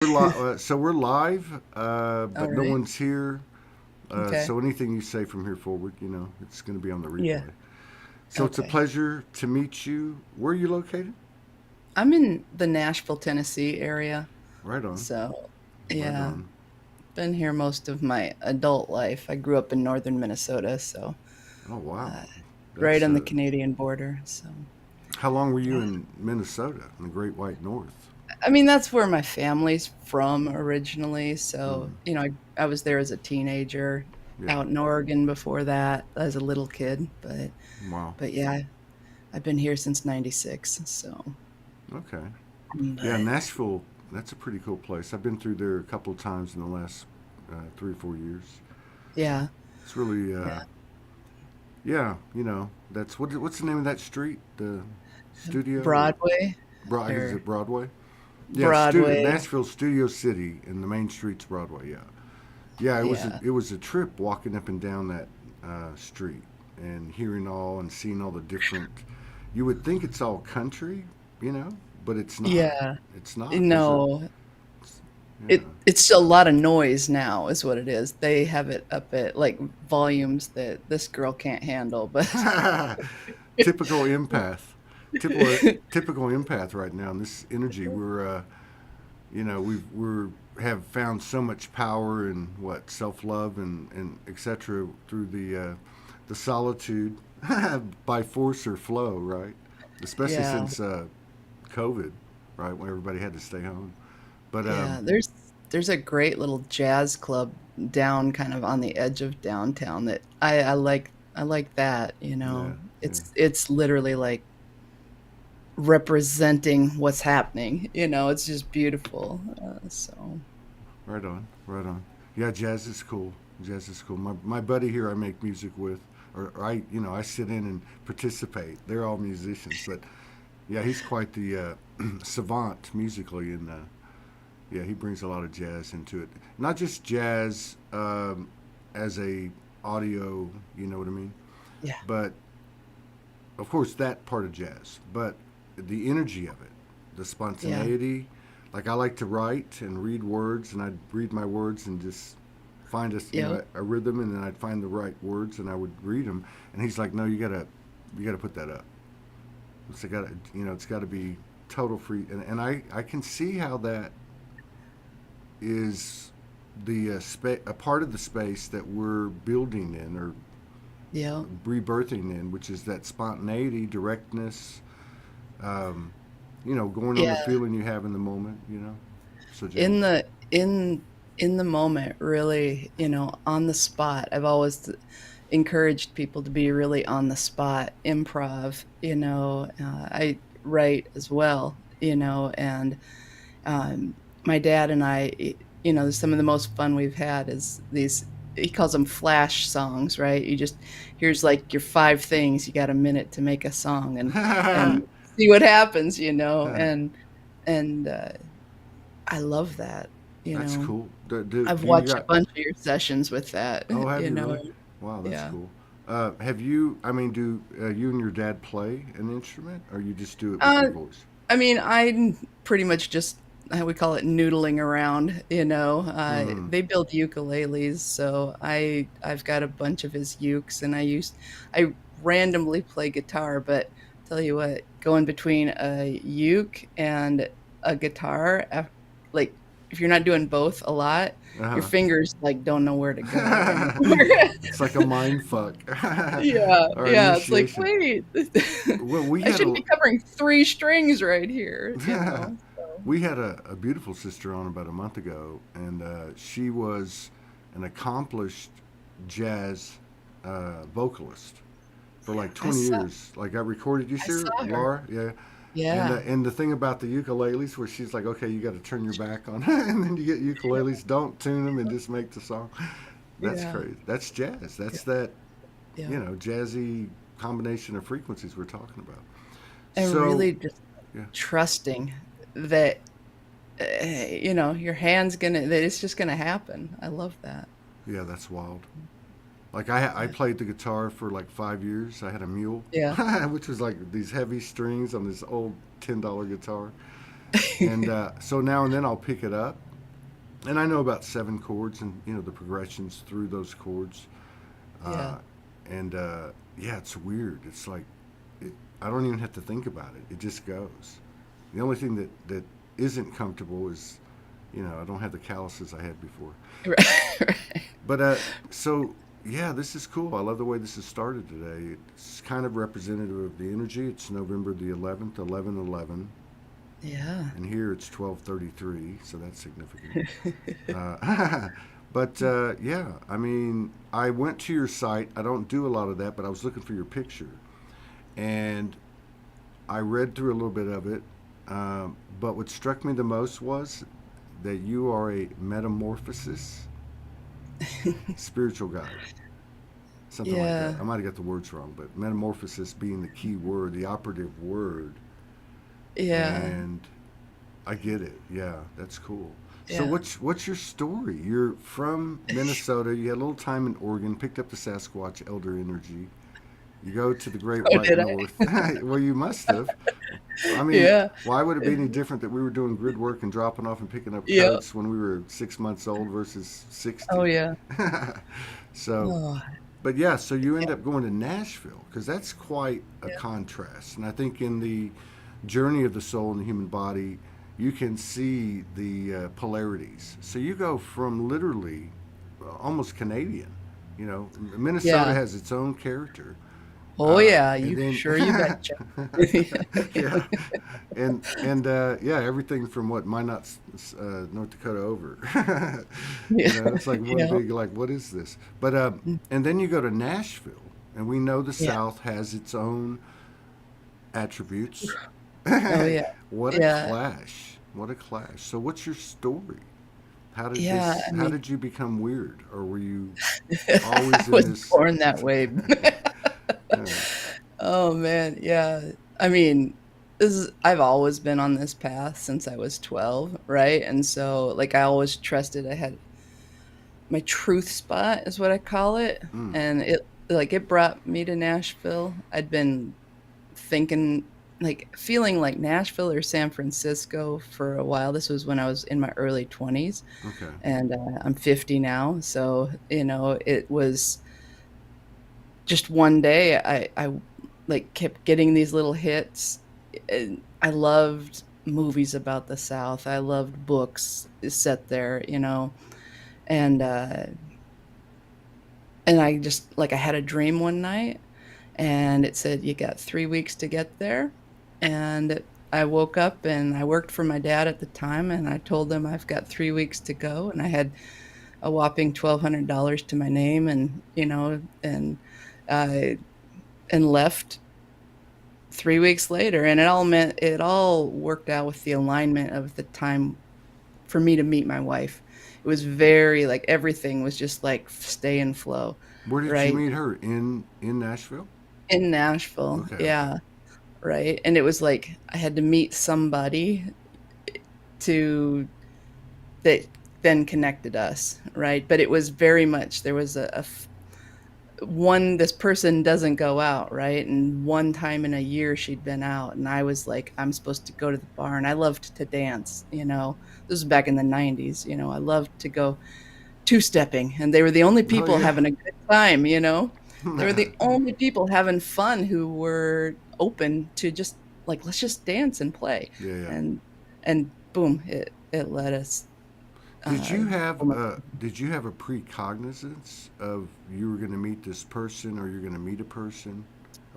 So we're live, All but no right. one's here. Okay. So anything you say from here forward, it's going to be on the Yeah. replay. So it's a Okay. pleasure to meet you. Where are you located? I'm in the Nashville, Tennessee area. Right on. So, Right yeah, on. been here most of my adult life. I grew up in northern Minnesota, so Oh wow, uh, right that's on the Canadian border. So, how long were you yeah. in Minnesota, in the Great White North? I mean, that's where my family's from originally. So, Mm, I was there as a teenager, yeah. out in Oregon before that as a little kid. Wow. But yeah, I've been here since '96. So, Okay. Yeah, but Nashville. That's a pretty cool place. I've been through there a couple of times in the last 3 or 4 years. yeah, It's really yeah. yeah, that's what's the name of that street? The studio or Broadway Is or it Broadway? Yeah, Broadway. Nashville Studio City, and the main street's Broadway. Yeah, yeah. Yeah. It was a trip walking up and down that street and hearing all and seeing all the different. You would think it's all country, you know, but it's not. Yeah. It's not. No, Yeah. it's a lot of noise now is what it is. They have it up at like volumes that this girl can't handle, but Typical empath. Typical empath right now. And this energy, we're have found so much power and what self love and etc. through the solitude by force or flow, right? Especially yeah. since COVID, right, when everybody had to stay home. But Yeah, there's a great little jazz club down kind of on the edge of downtown that I like that. yeah, yeah, It's literally like representing what's happening. It's just beautiful. So right on, right on. Yeah, jazz is cool. Jazz is cool. My buddy here, I make music with, or I sit in and participate. They're all musicians, but yeah, he's quite the savant musically, and yeah, he brings a lot of jazz into it. Not just jazz as a audio, you know what I mean, yeah. but of course that part of jazz, but the energy of it, the Yeah. spontaneity. Like I like to write and read words, and I'd read my words and just find Yep. a rhythm, and then I'd find the right words and I would read them. And he's like, "No, you gotta put that up. It's got to be total free." And I can see how that is a part of the space that we're building in or Yep. rebirthing in, which is that spontaneity, directness, um, going on the Yeah. feeling you have in the moment, So In jazz. the in in the moment, really, on the spot. I've always encouraged people to be really on the spot, improv. I write as well, and um, my dad and I, some of the most fun we've had is these. He calls them flash songs, right? Here's like your five things. You got a minute to make a song, and see what happens, and I love that. You That's know, cool. I've Do you watched a got? bunch of your sessions with that. Oh, have You you know, really? Wow, that's yeah. cool. Have you? I mean, do you and your dad play an instrument, or you just do it with your Uh, voice? I mean, I'm pretty much just we call it noodling around. Mm-hmm. They build ukuleles, so I've got a bunch of his ukes, and I randomly play guitar. But tell you what, going between a uke and a guitar, like if you're not doing both a lot, your Uh fingers like don't know where to go anymore. huh. It's like a mind fuck Yeah, or yeah, it's like, initiation. "Wait, Well, we I had shouldn't be covering 3 strings right here," so we had a beautiful sister on about a month ago, and she was an accomplished jazz vocalist for like I 20 saw years. Like I recorded, you I see her, saw her. Laura, yeah. Yeah, And the thing about the ukuleles, where she's like, okay, you got to turn your back on, and then you get ukuleles, don't tune them, and just make the song. That's yeah, crazy. That's jazz. yeah, That's that yeah, jazzy combination of frequencies we're talking about. and So really just yeah, trusting that, your hand's gonna that it's just gonna happen. I love that. yeah, that's wild. Like I Yeah, played the guitar for like 5 years. I had a mule, yeah. which was like these heavy strings on this old $10 guitar, and so now and then I'll pick it up, And I know about seven chords and the progressions through those chords. Yeah. Uh, and yeah, it's weird. It's like it, I don't even have to think about it. It just goes. The only thing that isn't comfortable is I don't have the calluses I had before. Right. Right. But so yeah, this is cool. I love the way this has started today. It's kind of representative of the energy. It's November the 11th, 11/11, Yeah. and here it's 12:33, so that's significant. But yeah, I mean, I went to your site. I don't do a lot of that, but I was looking for your picture, and I read through a little bit of it. But what struck me the most was that you are a metamorphosis spiritual guide, something like that. Yeah. I might have got the words wrong, but metamorphosis being the key word, the operative word, Yeah. and I get it. Yeah, that's cool. So Yeah. what's your story? You're from Minnesota. You had a little time in Oregon, picked up the Sasquatch elder energy. You go to the Great Oh, White did I? North. Well, you must have. I mean, Yeah. why would it be any different that we were doing grid work and dropping off and picking up Yeah. codes when we were 6 months old versus Oh, 60? yeah. So, Oh, but yeah, so you yeah. end up going to Nashville because that's quite a Yeah. contrast. And I think in the journey of the soul and the human body, you can see the polarities. So you go from literally almost Canadian. Minnesota Yeah. has its own character, Oh, yeah. and You then sure you betcha. yeah, and yeah, everything from what Minot, North Dakota over. Yeah. It's like one Yeah. big like, what is this? But and then you go to Nashville, and we know the Yeah. South has its own attributes. Oh, yeah. What a Yeah. clash! What a clash! So, what's your story? How did Yeah. this? I How mean, did you become weird, or were you I always in was this? born that way. Yeah. Oh, man. Yeah. I mean, I've always been on this path since I was 12, right? And so, like, I always trusted I had my truth spot, is what I call it. Mm, And it brought me to Nashville. I'd been thinking, like, feeling like Nashville or San Francisco for a while. This was when I was in my early 20s, okay. and I'm 50 now. So, it was just one day I like kept getting these little hits. And I loved movies about the South. I loved books set there, and I just, like, I had a dream one night, and it said, "You got 3 weeks to get there." And I woke up, and I worked for my dad at the time, and I told him I've got 3 weeks to go, and I had a whopping $1,200 to my name, and uh, and left 3 weeks later, and it all worked out with the alignment of the time for me to meet my wife. It was very, like, everything was just like stay and flow, Where did you right? meet her? In Nashville? In Nashville, Okay, okay. yeah, right. And it was like I had to meet somebody to that then connected us, right? But it was very much there was one this person doesn't go out, right? And one time in a year she'd been out, and I was like, I'm supposed to go to the bar, and I loved to dance. This was back in the 90s. I loved to go two-stepping, and they were the only Oh people yeah. having a good time. They were Yeah, the only people having fun who were open to just, like, let's just dance and play. yeah. And boom, it led us. Did uh you have oh my- a precognizance of you were going to meet this person or you're going to meet a person,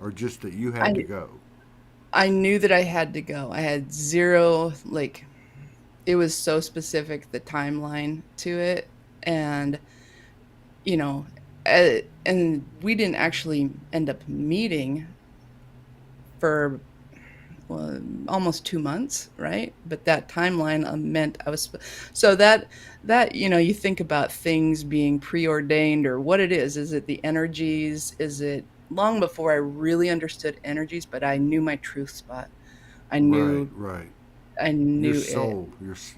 or just that you had to I go? I knew that I had to go. I had zero, like, it was so specific, the timeline to it. And you know and we didn't actually end up meeting for, well, almost 2 months, right? But that timeline meant I was so that you think about things being preordained, or what it is it the energies? Is it long before I really understood energies, but I knew my truth spot. I Right, knew right. I Your knew it. soul,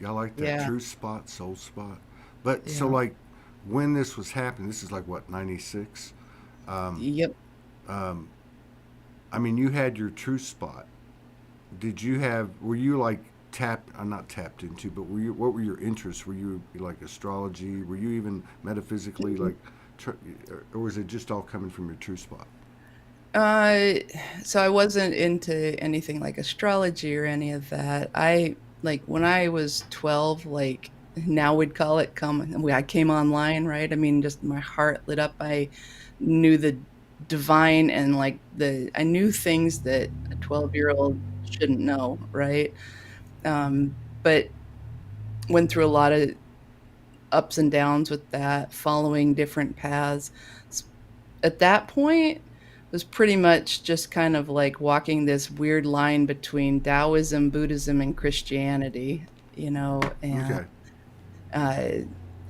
I like that Yeah. true spot, soul spot. But so Yeah. like when this was happening, this is like what 96. Um, Yep. I mean, you had your true spot. Were you like not tapped into, but what were your interests? Were you like astrology? Were you even metaphysically like, tr- or was it just all coming from your true spot? Uh, so I wasn't into anything like astrology or any of that. I like when I was 12, like now we'd call it I came online, right? I mean, just my heart lit up. I knew the divine and like I knew things that a 12-year-old shouldn't know, right? But went through a lot of ups and downs with that, following different paths. At that point, was pretty much just kind of like walking this weird line between Taoism, Buddhism, and Christianity, you know, Okay. uh,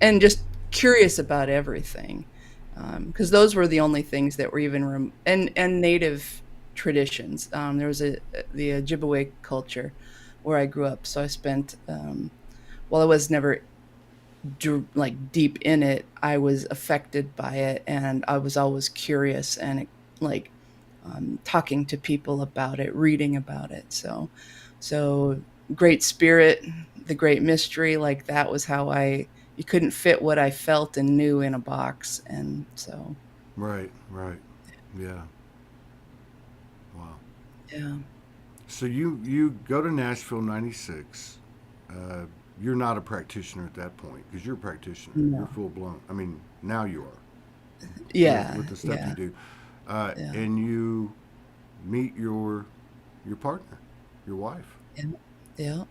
and just curious about everything, because those were the only things that were even and native traditions. There was the Ojibwe culture where I grew up, so I spent while I was never like deep in it, I was affected by it, and I was always curious and like talking to people about it, reading about it. So Great Spirit, the Great Mystery, like that was how you couldn't fit what I felt and knew in a box, and so Right. Right. Yeah. Wow. yeah, So you go to Nashville '96. Uh, you're not a practitioner at that point because you're a practitioner. You're no, full blown. I mean, now you are yeah, with the stuff you yeah, do, yeah, and you meet your partner, your wife. yeah, yeah.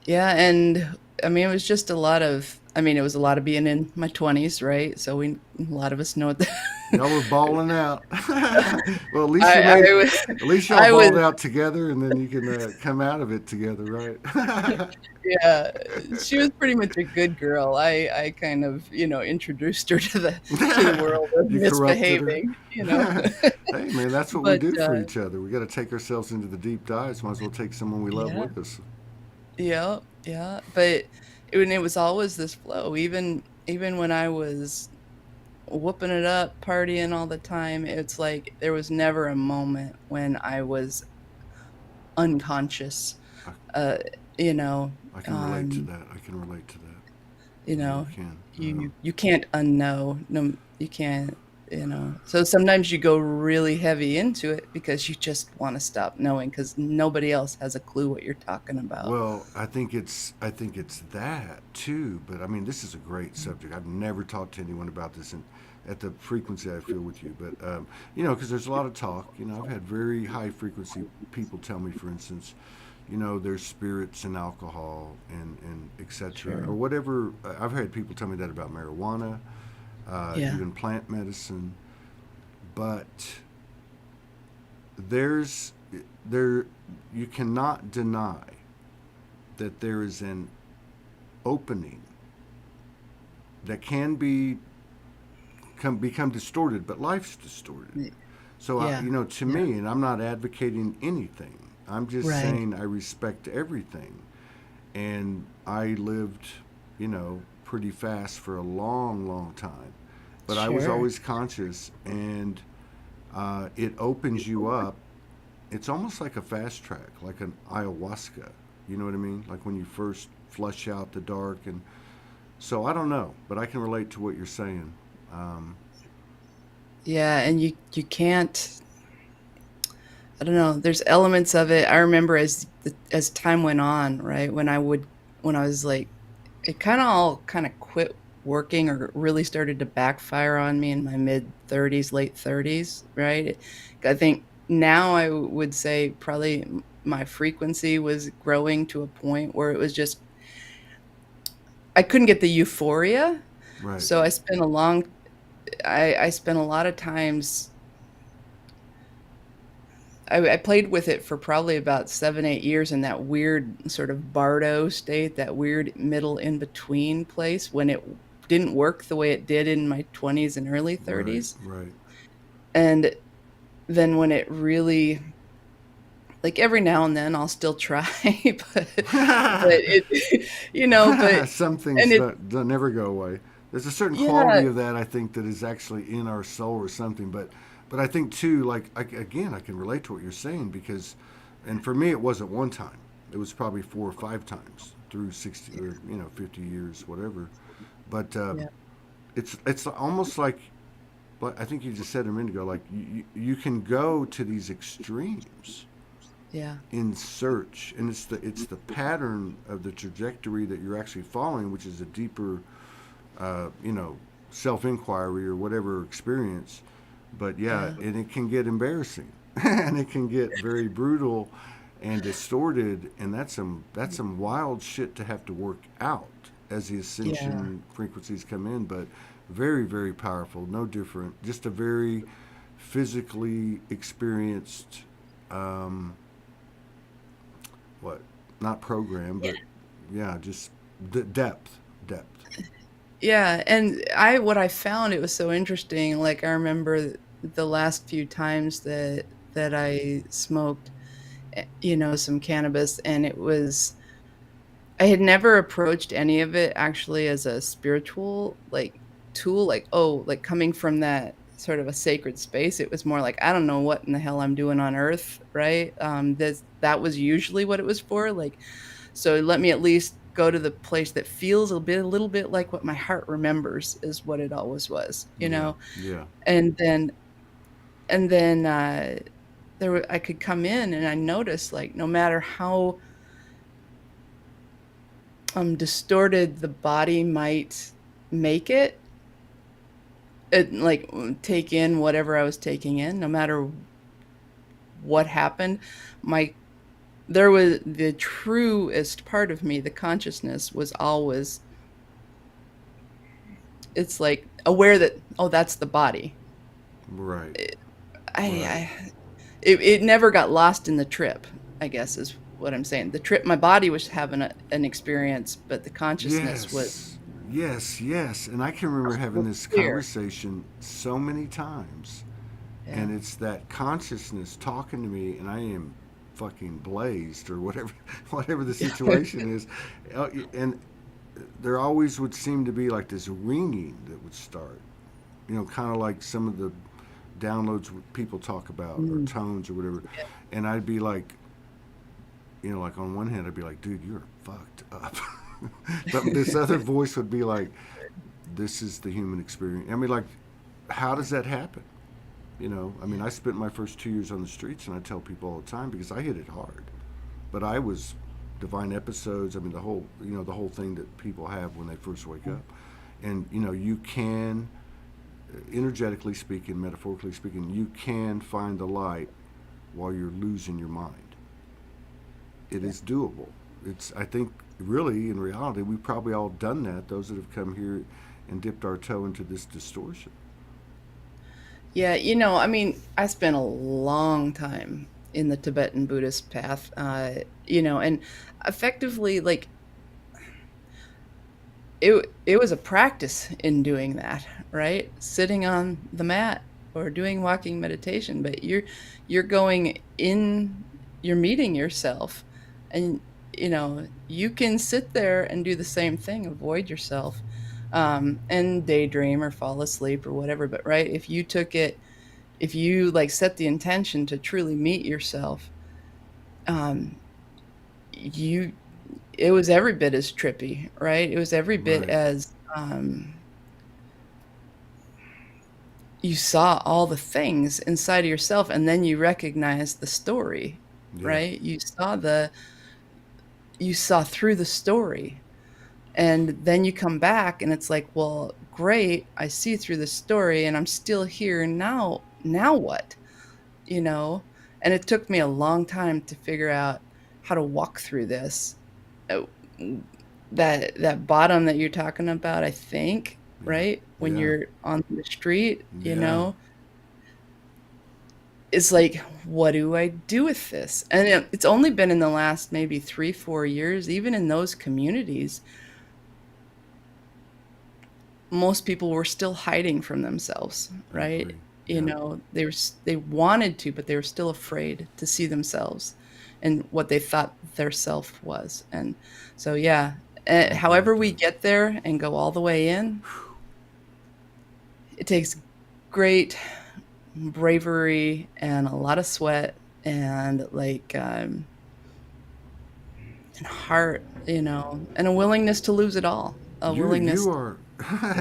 Yeah, and I mean, it was just a lot of. I mean, it was a lot of being in my 20s, right? So a lot of us know what Y'all were balling out. Well, at least I was, at least y'all I was, balled out together, and then you can come out of it together, right? yeah, she was pretty much a good girl. I kind of, introduced her to the world of You corrupted her. misbehaving. Hey, man, that's what we But do for each other. We got to take ourselves into the deep dives. Might as well take someone we love yeah, with us. yeah, yeah. But it was always this flow. Even when I was whooping it up, partying all the time, it's like there was never a moment when I was unconscious. I, Uh, you know, I can relate to um, that. I can relate to that. you I really know, can. you can't unknow. No, you can't. So sometimes you go really heavy into it because you just want to stop knowing because nobody else has a clue what you're talking about. Well, I think it's that too. But I mean, this is a great subject. I've never talked to anyone about this at the frequency I feel with you. But because there's a lot of talk. I've had very high frequency people tell me, for instance, there's spirits and alcohol and etc. or Sure. whatever. I've had people tell me that about marijuana, Yeah. even plant medicine. But there's there you cannot deny that there is an opening that can become distorted, but life's distorted. y- So Yeah. to Yeah. me, and I'm not advocating anything. I'm just Right. saying I respect everything, and I lived, pretty fast for a long, long time, but I was Sure. always conscious, and it opens you up. It's almost like a fast track, like an ayahuasca. You know what I mean? Like when you first flush out the dark, and so I don't know, but I can relate to what you're saying. Um, Yeah, and you can't. I don't know. There's elements of it. I remember as time went on, right? When I was like, it kind of all kind of quit working or really started to backfire on me in my mid 30s, late 30s, right? I think now I would say probably my frequency was growing to a point where it was just I couldn't get the euphoria. right, So I spent a lot of times I played with it for probably about 7, 8 years in that weird sort of bardo state, that weird middle in between place when it didn't work the way it did in my 20s and early right, 30s. right. And then when it really, like every now and then I'll still try, but it, but, Some and things it, don't never go away. There's a certain yeah, quality of that I think that is actually in our soul or something. But I think too, like again, I can relate to what you're saying because, and for me, it wasn't one time. It was probably 4 or 5 times through 60 or 50 years, whatever. But Yeah. it's almost like, but I think you just said a minute ago, like you can go to these extremes Yeah. in search, and it's the pattern of the trajectory that you're actually following, which is a deeper, uh, you know, self inquiry or whatever experience. But yeah, Yeah. and it can get embarrassing, and it can get very brutal and distorted, and that's some wild shit to have to work out as the Yeah. ascension frequencies come in. But very, very powerful, no different, just a very physically experienced, um, what, not program, Yeah. but yeah, just depth. Yeah, and what I found, it was so interesting. Like, I remember the last few times that I smoked, some cannabis, and I had never approached any of it actually as a spiritual, like, tool, like, oh, like, coming from that sort of a sacred space. It was more like, I don't know what in the hell I'm doing on earth, right? That was usually what it was for, like, so let me at least go to the place that feels a little bit like what my heart remembers is what it always was, you Yeah, know? yeah, And then I could come in and I noticed, like, no matter how distorted the body might make it, like, take in whatever I was taking in, no matter what happened, my there was the truest part of me, the consciousness was always, it's like aware that, oh, that's the body. right, It, right. I it never got lost in the trip, I guess is what I'm saying. The trip, my body was having an experience, but the consciousness was Yes, yes. And I can remember having was this clear. conversation so many times, Yeah. and it's that consciousness talking to me, and I am fucking blazed or whatever, whatever the situation is, and there always would seem to be like this ringing that would start, kind of like some of the downloads people talk about or Mm, tones or whatever, yeah. and I'd be like, like on one hand I'd be like, dude, you're fucked up. But this other voice would be like, this is the human experience. I mean, like, how does that happen? I mean, Yeah. I spent my first 2 years on the streets, and I tell people all the time because I hit it hard. But I was divine episodes. I mean, the whole thing that people have when they first wake up, and you can, energetically speaking, metaphorically speaking, you can find the light while you're losing your mind. It Yeah. is doable. I think, really, in reality, we've probably all done that. Those that have come here and dipped our toe into this distortion. Yeah, I mean, I spent a long time in the Tibetan Buddhist path, and effectively, like, it was a practice in doing that, right? Sitting on the mat or doing walking meditation, but you're going in, you're meeting yourself, and you can sit there and do the same thing, avoid yourself, and daydream or fall asleep or whatever. But right, if you like set the intention to truly meet yourself, um, you it was every bit as trippy, right? It was every bit Right. as, you saw all the things inside of yourself, and then you recognized the story, Yeah. right? You saw through the story, and then you come back and it's like, well, great, I see through the story and I'm still here now. Now what? You know? And it took me a long time to figure out how to walk through this. Uh, that bottom that you're talking about, I think, Yeah. right? When Yeah. you're on the street, Yeah. it's like, what do I do with this? And it's only been in the last maybe 3, 4 years, even in those communities, most people were still hiding from themselves, I right? agree. Yeah. They wanted to, but they were still afraid to see themselves and what they thought their self was. And so, yeah, I agree however with we that. get there and go all the way in, it takes great bravery and a lot of sweat and, like, and heart, and a willingness to lose it all, a You willingness. are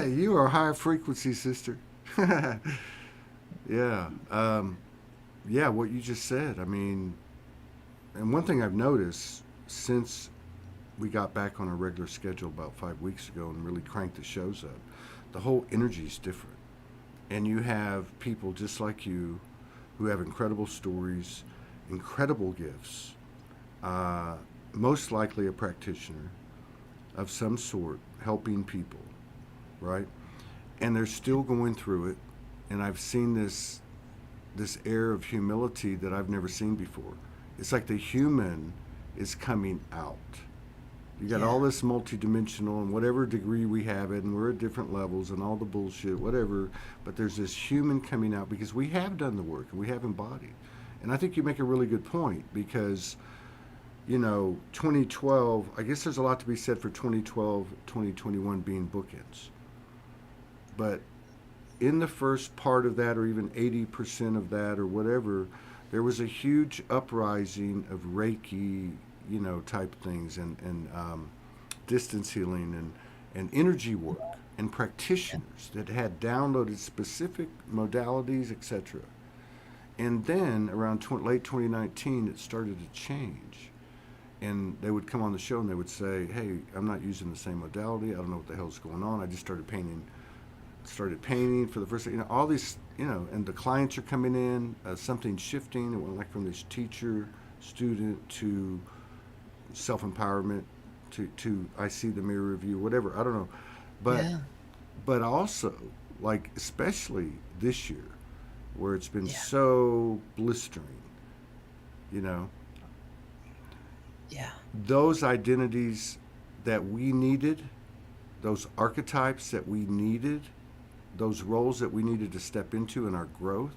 you are high frequency, sister. Yeah. Yeah, what you just said. I mean, and one thing I've noticed since we got back on a regular schedule about 5 weeks ago and really cranked the shows up, the whole energy is different. And you have people just like you who have incredible stories, incredible gifts, uh, most likely a practitioner of some sort, helping people, right? And they're still going through it. And I've seen this air of humility that I've never seen before. It's like the human is coming out. You got Yeah, all this multidimensional and whatever degree we have it, and we're at different levels and all the bullshit, whatever. But there's this human coming out because we have done the work and we have embodied. And I think you make a really good point because, 2012, I guess there's a lot to be said for 2012, 2021 being bookends. But in the first part of that, or even 80% of that, or whatever, there was a huge uprising of Reiki, type things, and distance healing, and energy work, and practitioners that had downloaded specific modalities, etc. And then around late 2019, it started to change. And they would come on the show and they would say, "Hey, I'm not using the same modality. I don't know what the hell's going on. I just started painting for the first time. All these, and the clients are coming in, something's shifting. It went like from this teacher, student to self empowerment to I see the mirror of you, whatever. I don't know. But, yeah, but also, like, especially this year, where it's been yeah, so blistering, you know, yeah, those identities that we needed, those archetypes that we needed, those roles that we needed to step into in our growth,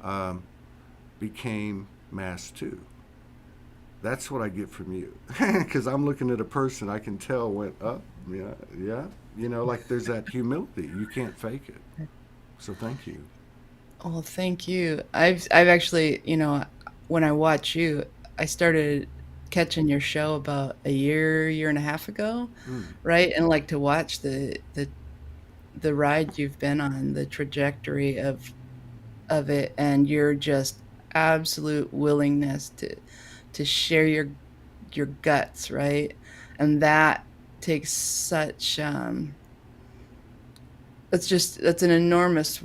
um, became mass too. That's what I get from you, because I'm looking at a person I can tell went up. Yeah, yeah. Like there's that humility. You can't fake it. So thank you. well, thank you. I've actually, when I watch you, I started catching your show about a year and a half ago, Mm, right? And like to watch the ride you've been on, the trajectory of it, and your just absolute willingness to share your guts, right? And that takes such that's an enormous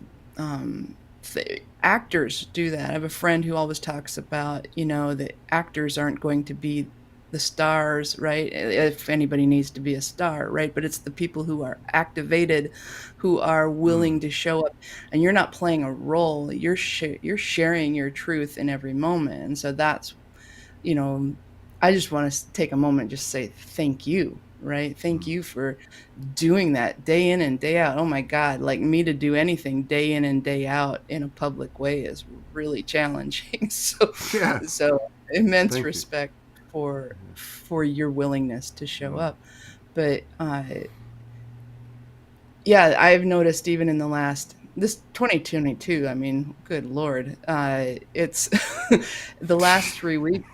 actors do that. I have a friend who always talks about, that actors aren't going to be the stars, right? If anybody needs to be a star, right? But it's the people who are activated, who are mm, willing to show up, and you're not playing a role. You're sharing your truth in every moment, and so that's, you know, I just want to take a moment and just say thank you, right? Thank mm. you for doing that day in and day out. Oh my God, like me to do anything day in and day out in a public way is really challenging. So, Yeah. so immense Thank you. respect for your willingness to show Mm. up. But yeah, I've noticed even in the last this 2022, I mean, good Lord, it's the last 3 weeks,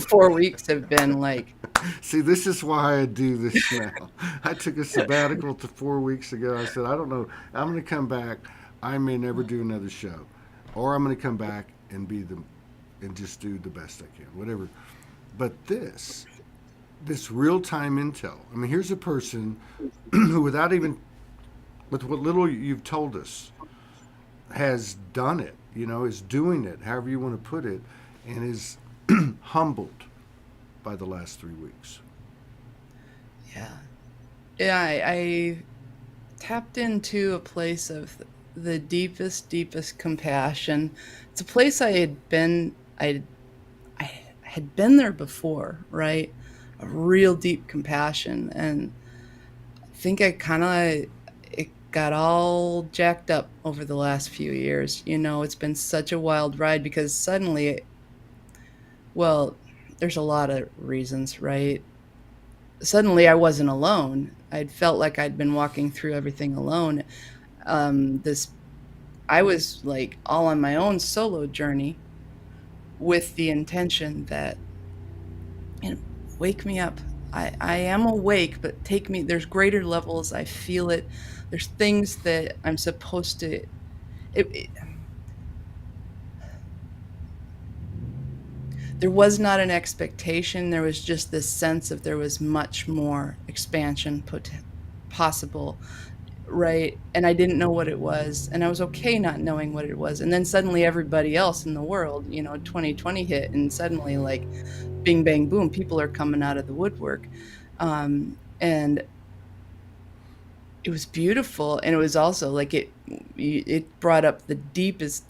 4 weeks have been like, See, this is why I do this now. I took a sabbatical to 4 weeks ago. I said, I don't know. I'm going to come back. I may never do another show, or I'm going to come back and and just do the best I can, whatever. But this real time intel. I mean, here's a person who, without even with what little you've told us, has done it. Is doing it, however you want to put it, and is humbled by the last 3 weeks. yeah, yeah. I tapped into a place of the deepest compassion. It's a place I had been there before, right? A real deep compassion, and I think I kind of it got all jacked up over the last few years. It's been such a wild ride because suddenly, well, there's a lot of reasons, right? Suddenly I wasn't alone. I'd felt like I'd been walking through everything alone. This I was like all on my own solo journey with the intention that, you know, wake me up. I am awake, but take me, there's greater levels. I feel it. There's things that I'm supposed to, it, there was not an expectation. There was just this sense of there was much more expansion possible, right? And I didn't know what it was, and I was okay not knowing what it was. And then suddenly everybody else in the world, 2020 hit, and suddenly, like, bing bang boom, people are coming out of the woodwork. And it was beautiful, and it was also like it brought up the deepest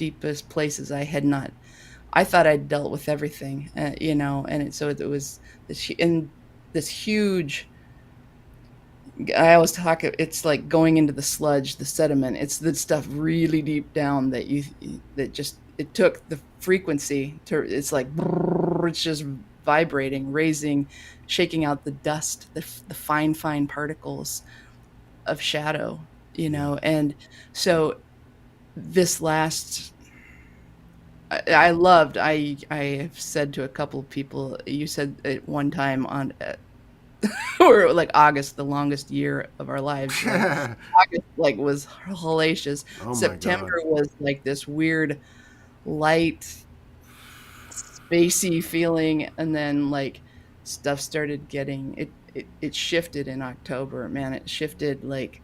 places I thought I'd dealt with everything, and it was this huge. I always talk. It's like going into the sludge, the sediment. It's the stuff really deep down that just it took the frequency to. It's like it's just vibrating, raising, shaking out the dust, the fine particles of shadow, Yeah. and so this last I loved. I have said to a couple of people, you said at one time on, or like August, the longest year of our lives. Like August, like was hellacious. Oh my God. September was like this weird, light, spacey feeling, and then like stuff started getting it. It shifted in October. Man, it shifted like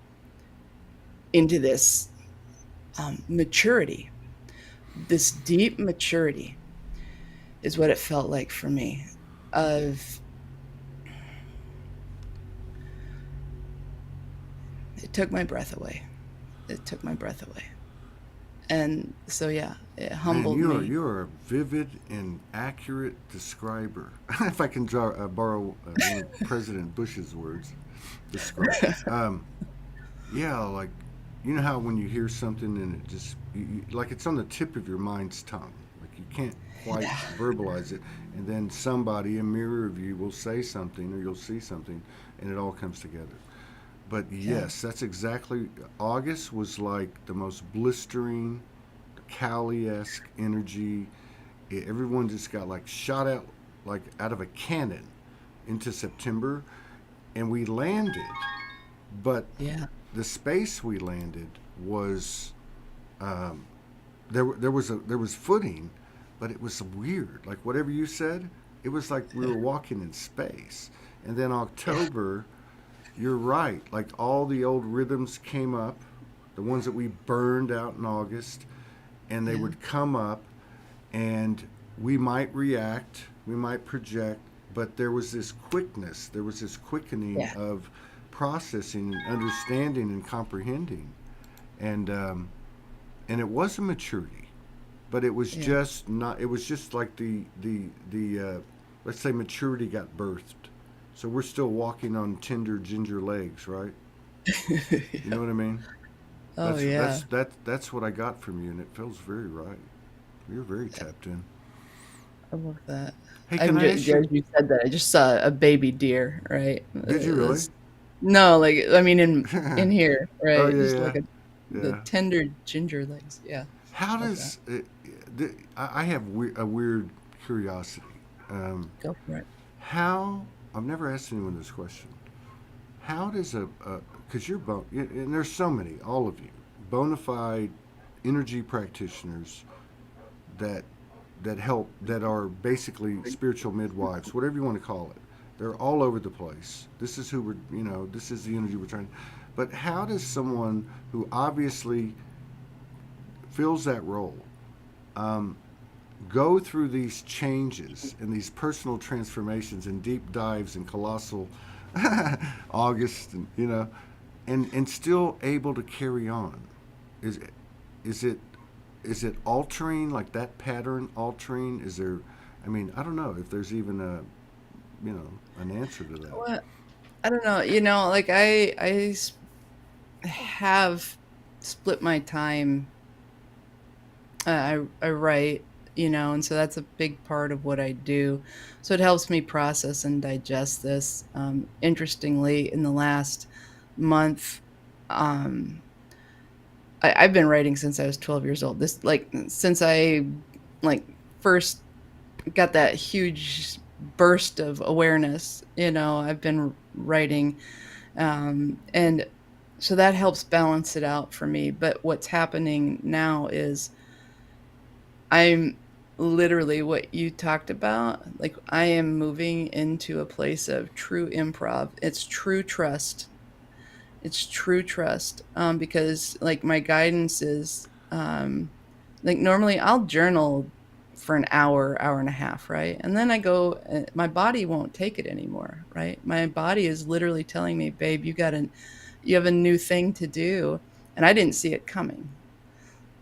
into this maturity. This deep maturity is what it felt like for me. Of It took my breath away. It took my breath away. And so yeah, it Man, humbled you are me. you are a vivid and accurate describer. If I can borrow one of President Bush's words, describe. Yeah, like you know how when you hear something and it just like it's on the tip of your mind's tongue, like you can't quite Yeah. verbalize it, and then somebody, a mirror of you, will say something or you'll see something, and it all comes together. But Yeah. yes, that's exactly. August was like the most blistering, Cali-esque energy. Everyone just got like shot out like out of a cannon into September, and we landed. But Yeah. the space we landed was um, there was footing, but it was weird. Like whatever you said, it was like we were walking in space. And then Yeah. October, you're right. Like all the old rhythms came up, the ones that we burned out in August, and they Yeah. would come up, and we might react, we might project, but there was this quickness, there was this quickening Yeah. of processing and understanding and comprehending, and it was a maturity, but it was Yeah. just not. It was just like the let's say maturity got birthed, so we're still walking on tender ginger legs, right? You Yeah. know what I mean? Oh That's yeah. that's that that's what I got from you, and it feels very right. You're very tapped in. I love that. Hey, can I ask you? As you said that, I just saw a baby deer, right? Did you really? No, like I mean in here, Oh right? Just yeah, like the yeah. tender ginger legs. Yeah. How Love that. does I have a weird curiosity. Um, Go for it. how I've never asked anyone this question. How does a because you're and there's so many, all of you, bona fide energy practitioners that help that are basically spiritual midwives, whatever you want to call it. They're all over the place. This is who we're this is the energy we're trying. But how does someone who obviously fills that role um, go through these changes and these personal transformations and deep dives and colossal August and and still able to carry on? Is is it is it altering, like that pattern altering? Is there? I mean, I don't know if there's even a an answer to that. What? I don't know. Like have split my time. I write, and so that's a big part of what I do. So it helps me process and digest this. Interestingly, in the last month, um, I've been writing since I was 12 years old. This like since I like first got that huge burst of awareness. I've been writing, and so that helps balance it out for me. But what's happening now is I'm literally what you talked about. Like, I am moving into a place of true improv. It's true trust. It's true trust. Because like my guidance is, like normally I'll journal for an hour, hour and a half, right? And then I go, my body won't take it anymore, right? My body is literally telling me, babe, you have a new thing to do. And I didn't see it coming.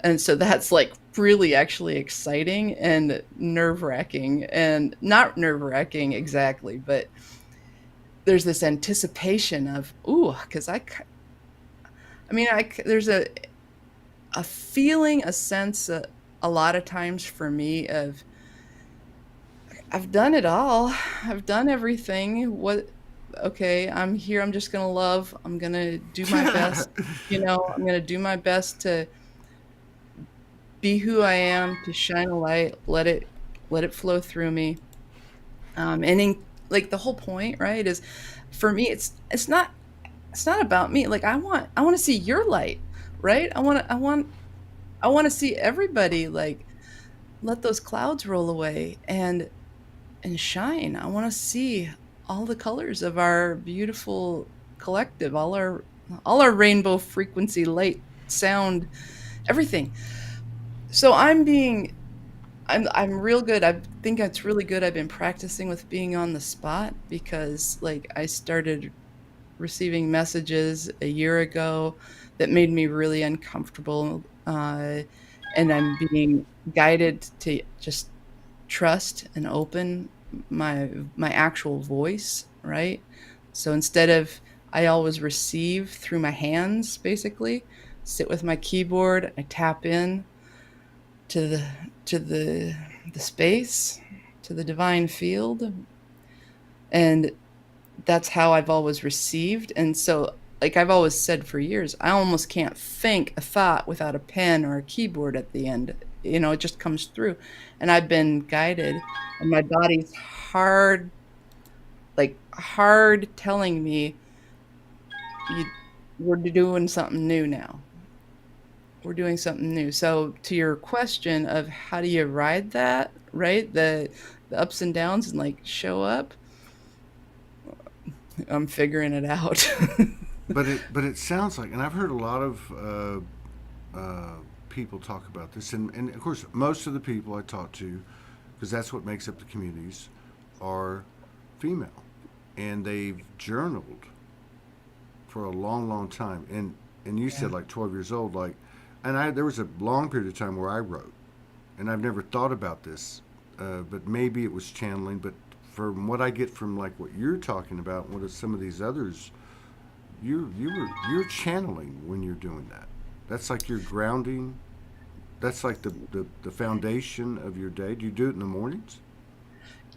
And so that's like really actually exciting and nerve wracking, and not nerve wracking exactly, but there's this anticipation of, ooh, because there's a feeling, a sense, a lot of times for me of, I've done it all. I've done everything. Okay, I'm here. I'm just going to love. I'm going to do my best. I'm going to do my best to be who I am, to shine a light, let it flow through me. Like the whole point, right, is for me, it's not about me. Like I want to see your light, right? I want to see everybody, like, let those clouds roll away and shine. I want to see all the colors of our beautiful collective, all our rainbow frequency, light, sound, everything. So I'm real good. I think it's really good. I've been practicing with being on the spot, because like I started receiving messages a year ago that made me really uncomfortable. And I'm being guided to just trust and open my actual voice, right? So instead of, I always receive through my hands, basically, sit with my keyboard, I tap in to the space, to the divine field, and that's how I've always received. And so, like I've always said for years, I almost can't think a thought without a pen or a keyboard at the end. It just comes through. And I've been guided, and my body's hard, like hard telling me, you, we're doing something new now. We're doing something new. So to your question of how do you ride that, right? The ups and downs, and like show up, I'm figuring it out. But it sounds like, and I've heard a lot of people talk about this, and of course most of the people I talk to, because that's what makes up the communities, are female, and they've journaled for a long, long time. And you Yeah. said like 12 years old, like, and there was a long period of time where I wrote, and I've never thought about this, but maybe it was channeling. But from what I get from like what you're talking about, what are some of these others, you're channeling when you're doing that. That's like you're grounding. That's like the foundation of your day. Do you do it in the mornings?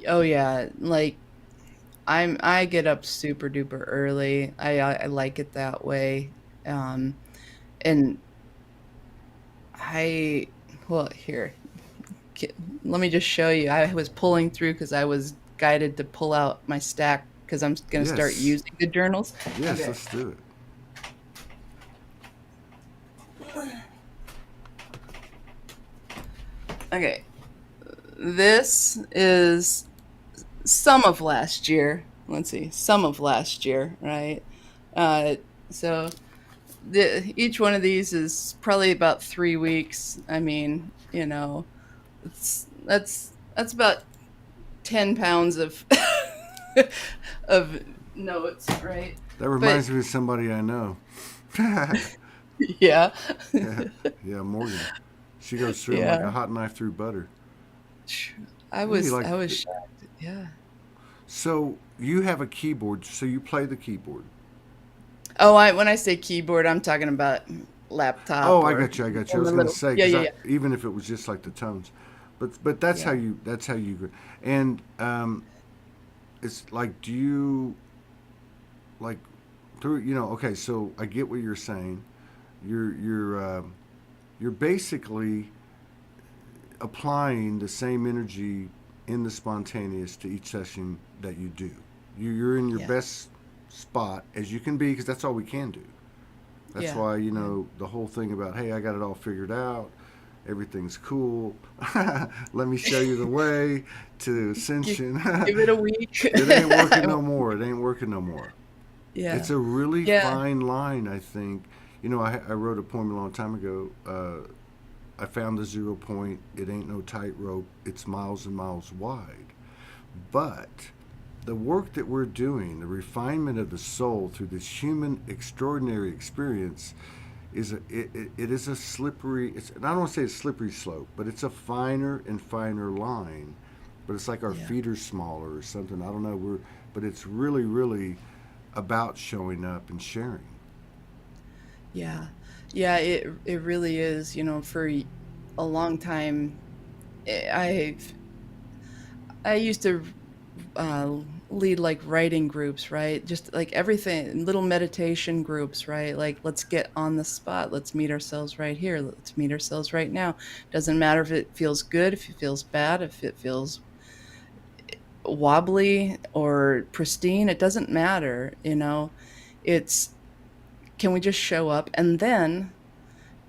Oh yeah, like I get up super duper early. I like it that way. Um and I well, here, ki- let me just show you. I was pulling through because I was guided to pull out my stack, because I'm going to start Yes. using the journals. Yes, Okay. let's do it. Okay. This is some of last year. Let's see. Some of last year, right? Uh so each one of these is probably about 3 weeks. I mean, that's about 10 pounds of of notes, right? That But reminds me of somebody I know. Yeah, yeah. yeah, Morgan. She goes through them like Yeah. a hot knife through butter. I Maybe was like, I was shocked. Yeah. so you have a keyboard, so you play the keyboard. Oh, when I say keyboard, I'm talking about Oh, laptop I or got you. I got you. I on was the gonna little. say Yeah, because yeah, I yeah. even if it was just like the tones, but that's how Yeah. you and it's like, do you like through, okay, so I get what you're saying. You're basically applying the same energy in the spontaneous to each session that you do. You're in your Yeah. best spot as you can be because that's all we can do. That's Yeah. why, Yeah. the whole thing about, hey, I got it all figured out. Everything's cool. Let me show you the way to Give, ascension. give it a week. It ain't working no more. It ain't working no more. Yeah. It's a really Yeah. fine line, I think. I wrote a poem a long time ago. I found the 0 point. It ain't no tightrope. It's miles and miles wide. But the work that we're doing, the refinement of the soul through this human extraordinary experience, it is a slippery. I don't want to say a slippery slope, but it's a finer and finer line. But it's like our Yeah. feet are smaller or something. I don't know. But it's really, really about showing up and sharing. Yeah. Yeah, it really is, for a long time. I I used to uh, lead like writing groups, right? Just like everything, little meditation groups, right? Like, let's get on the spot. Let's meet ourselves right here. Let's meet ourselves right now. Doesn't matter if it feels good, if it feels bad, if it feels wobbly or pristine. It doesn't matter, It's, can we just show up, and then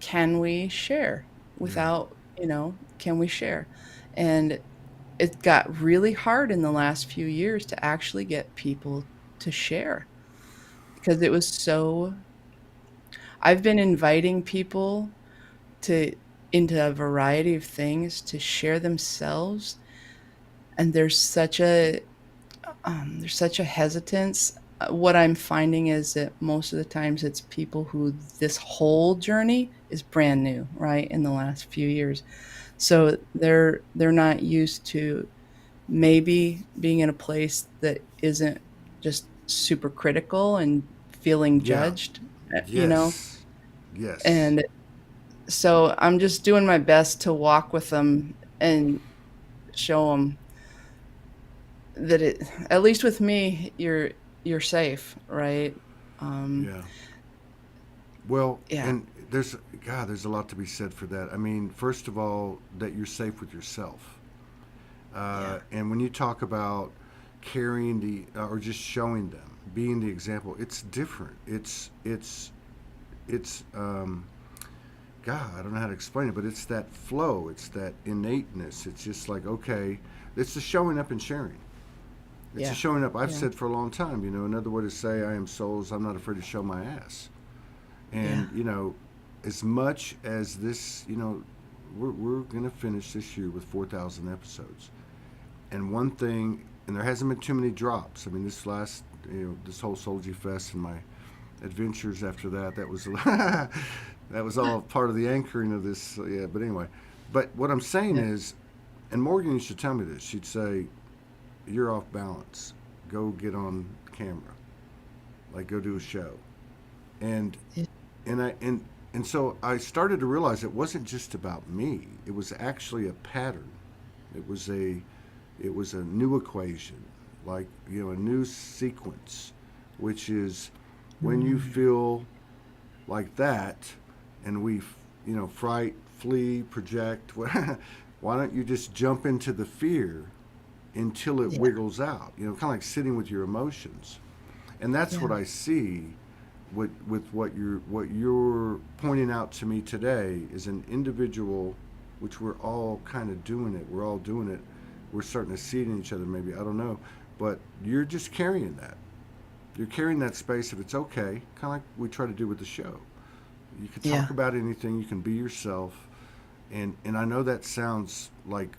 can we share Yeah. without, can we share? And it got really hard in the last few years to actually get people to share, because it was so, I've been inviting people to, into a variety of things, to share themselves, and there's such a hesitance. What I'm finding is that most of the times it's people who, this whole journey is brand new, right, in the last few years. So they're not used to maybe being in a place that isn't just super critical and feeling Yeah. judged, you know? Yes. Yes. And so I'm just doing my best to walk with them and show them that at least with me, you're safe, right? Um, Yeah. Well, yeah, and there's a lot to be said for that. I mean, first of all, that you're safe with yourself. yeah, And when you talk about carrying or just showing them, being the example, it's different. It's God, I don't know how to explain it, but it's that flow. It's that innateness. It's just like, okay, it's the showing up and sharing. It's the yeah, showing up. I've yeah, said for a long time, another way to say I am souls, I'm not afraid to show my ass. yeah, And, as much as this, we're going to finish this year with 4,000 episodes. And one thing, and there hasn't been too many drops. I mean, this whole Soulogy Fest and my adventures after that was that was all part of the anchoring of this. Yeah, but anyway, but what I'm saying yeah, is, and Morgan used to tell me this. She'd say, "You're off balance. Go get on camera. Like go do a show." And yeah, and so I started to realize it wasn't just about me. It was actually a pattern. It was a it was a new equation, like a new sequence, which is when you mm, feel like that, and fright, flee, project. Why don't you just jump into the fear until it yeah, wiggles out? Kind of like sitting with your emotions, and that's what yeah, I see. With what you're pointing out to me today is an individual, which we're all kind of doing it. We're all doing it. We're starting to see it in each other. Maybe I don't know, but you're just carrying that. You're carrying that space if it's okay, kind of like we try to do with the show. You can talk yeah, about anything. You can be yourself, and I know that sounds like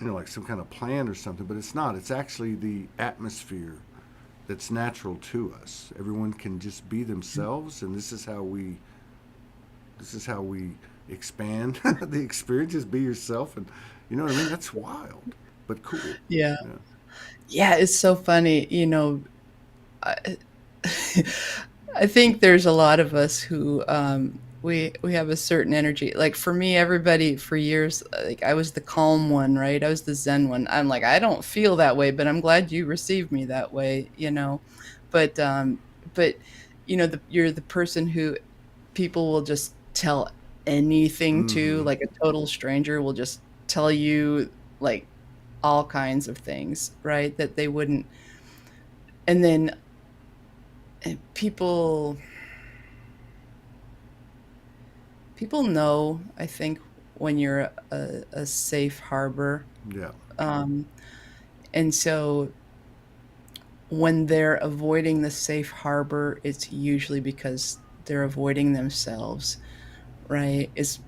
like some kind of plan or something, but it's not. It's actually the atmosphere that's natural to us. Everyone can just be themselves, and this is how we expand the experience. Just be yourself, and you know what I mean. That's wild, but cool. yeah. Yeah. Yeah, it's so funny, I, I think there's a lot of us who we have a certain energy. Like for me, everybody for years, like I was the calm one, right? I was the Zen one. I'm like, I don't feel that way, but I'm glad you received me that way. But but you're the person who people will just tell anything to, Mm-hmm. like a total stranger will just tell you like all kinds of things, right? That they wouldn't. And then people people know, I think, when you're a safe harbor. Yeah. Um, and so when they're avoiding the safe harbor, it's usually because they're avoiding themselves, right? It's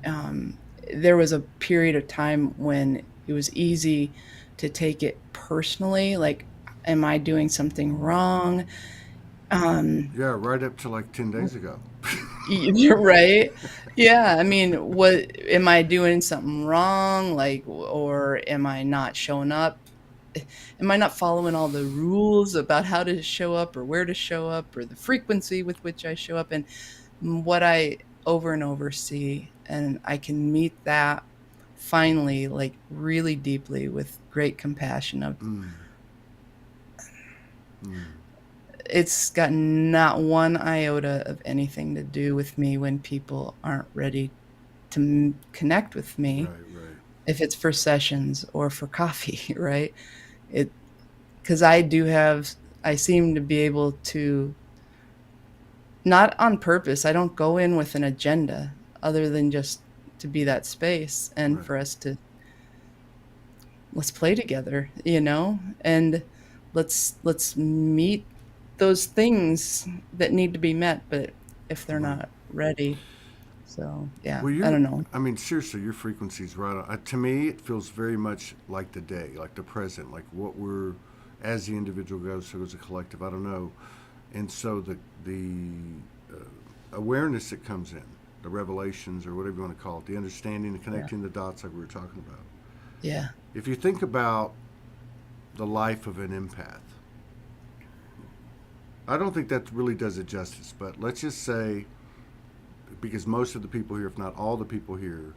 um, there was a period of time when it was easy to take it personally, like, am I doing something wrong? Um, Yeah, right up to like 10 days ago. you're right. Yeah, I mean, what am I doing something wrong? Like, or am I not showing up? Am I not following all the rules about how to show up or where to show up or the frequency with which I show up? And what I over and over see, and I can meet that finally, like really deeply with great compassion of Mm, mm, it's got not one iota of anything to do with me when people aren't ready to connect with me, right, right. if it's for sessions or for coffee, right? It because I do have, I seem to be able to, not on purpose, I don't go in with an agenda other than just to be that space and Right. for us to, let's play together, and let's meet those things that need to be met, but if they're Right. not ready. So, yeah, Well, I you're, don't know. I mean, seriously, your frequency's right on. To me, it feels very much like the day, like the present, like what we're, as the individual goes, so as a collective. I don't know. And so the awareness that comes in, the revelations or whatever you want to call it, the understanding, the Yeah. connecting the dots, like we were talking about. Yeah. If you think about the life of an empath, I don't think that really does it justice. But let's just say, because most of the people here, if not all the people here,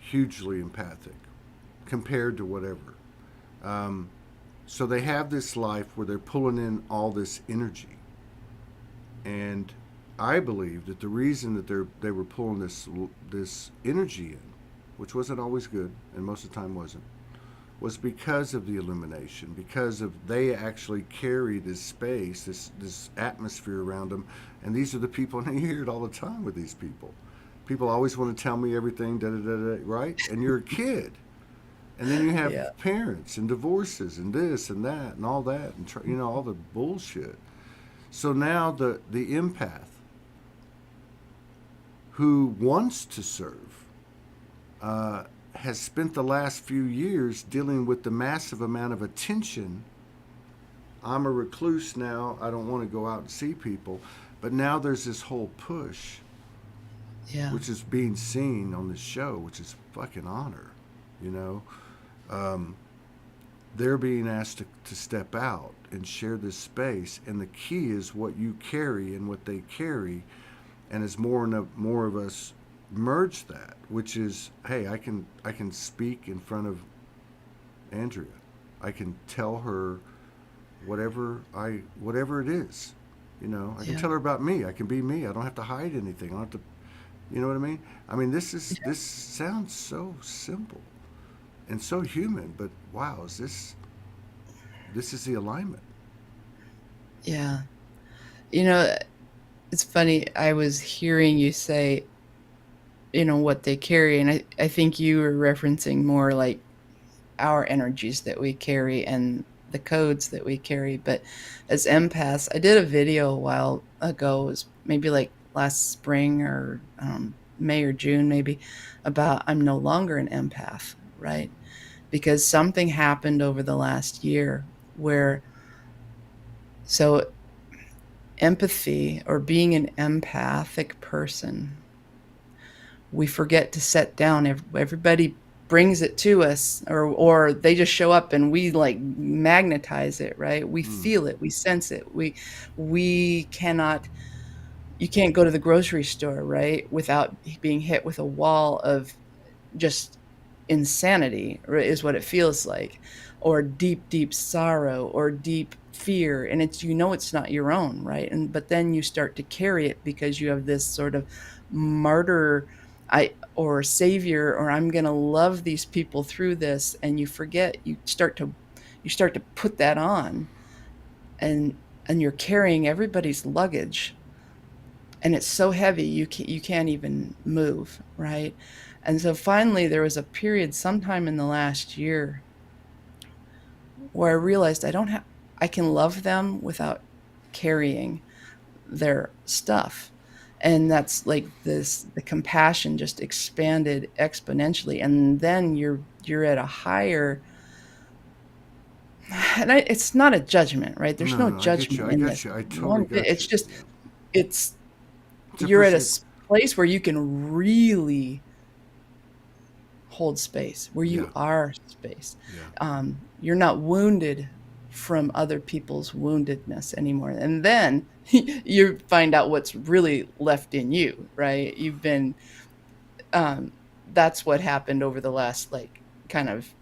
hugely empathic compared to whatever. Um, so they have this life where they're pulling in all this energy, and I believe that the reason that they were pulling this energy in, which wasn't always good, and most of the time wasn't, was because of the illumination, because of they actually carry this space, this atmosphere around them, and these are the people, and you hear it all the time with these people. People always want to tell me everything, da da da da, right? And you're a kid, and then you have Yeah. parents and divorces and this and that and all that, and all the bullshit. So now the empath who wants to serve uh, has spent the last few years dealing with the massive amount of attention. I'm a recluse now. I don't want to go out and see people. But now there's this whole push, Yeah. which is being seen on this show, which is fucking honor. You know, um, they're being asked to step out and share this space. And the key is what you carry and what they carry. And as more of us merge that, which is, hey, I can speak in front of Andrea. I can tell her whatever it is. I can Yeah. tell her about me. I can be me. I don't have to hide anything. I don't have to. You know what I mean? I mean, Yeah. this sounds so simple and so human, but wow, this is the alignment. Yeah. You know, it's funny. I was hearing you say, what they carry, and I think you were referencing more like our energies that we carry and the codes that we carry. But as empaths, I did a video a while ago, it was maybe like last spring or May or June, maybe, about I'm no longer an empath, right? Because something happened over the last year where, so empathy or being an empathic person, we forget to set down. Everybody brings it to us, or they just show up and we like magnetize it, right? We Mm, feel it, we sense it. We cannot, you can't go to the grocery store, right, without being hit with a wall of just insanity, right, is what it feels like, or deep deep sorrow or deep fear, and it's, it's not your own, right? And but then you start to carry it because you have this sort of martyr or savior, or I'm going to love these people through this, and you forget, you start to put that on, and you're carrying everybody's luggage, and it's so heavy you can't even move, right? And so finally there was a period sometime in the last year where I realized I can love them without carrying their stuff. And that's like the compassion just expanded exponentially, and then you're at a higher, and it's not a judgment, right? There's No, no no, I get you. judgment I in got this you. I totally one bit. got It's you. just, Yeah. it's It's you're at a appreciate. place where you can really hold space, where you Yeah. are space. Yeah. You're not wounded from other people's woundedness anymore. And then you find out what's really left in you, right? Um, that's what happened over the last, like, kind of,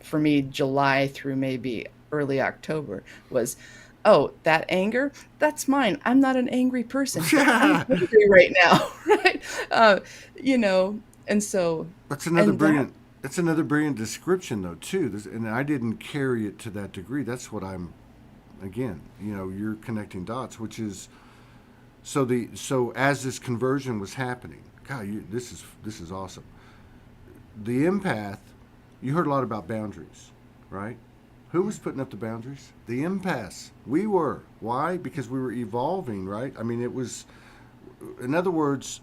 for me, July through maybe early October was, oh, that anger, that's mine. I'm not an angry person, but I'm Yeah. angry right now, right? Uh, you know, and so, That's another and that, brilliant. That's another brilliant description, though, too. And I didn't carry it to that degree. That's what I'm. Again, you're connecting dots, which is so as this conversion was happening. God, this is awesome. The empath. You heard a lot about boundaries, right? Who was putting up the boundaries? The empaths. We were. Why? Because we were evolving, right? I mean, it was. In other words,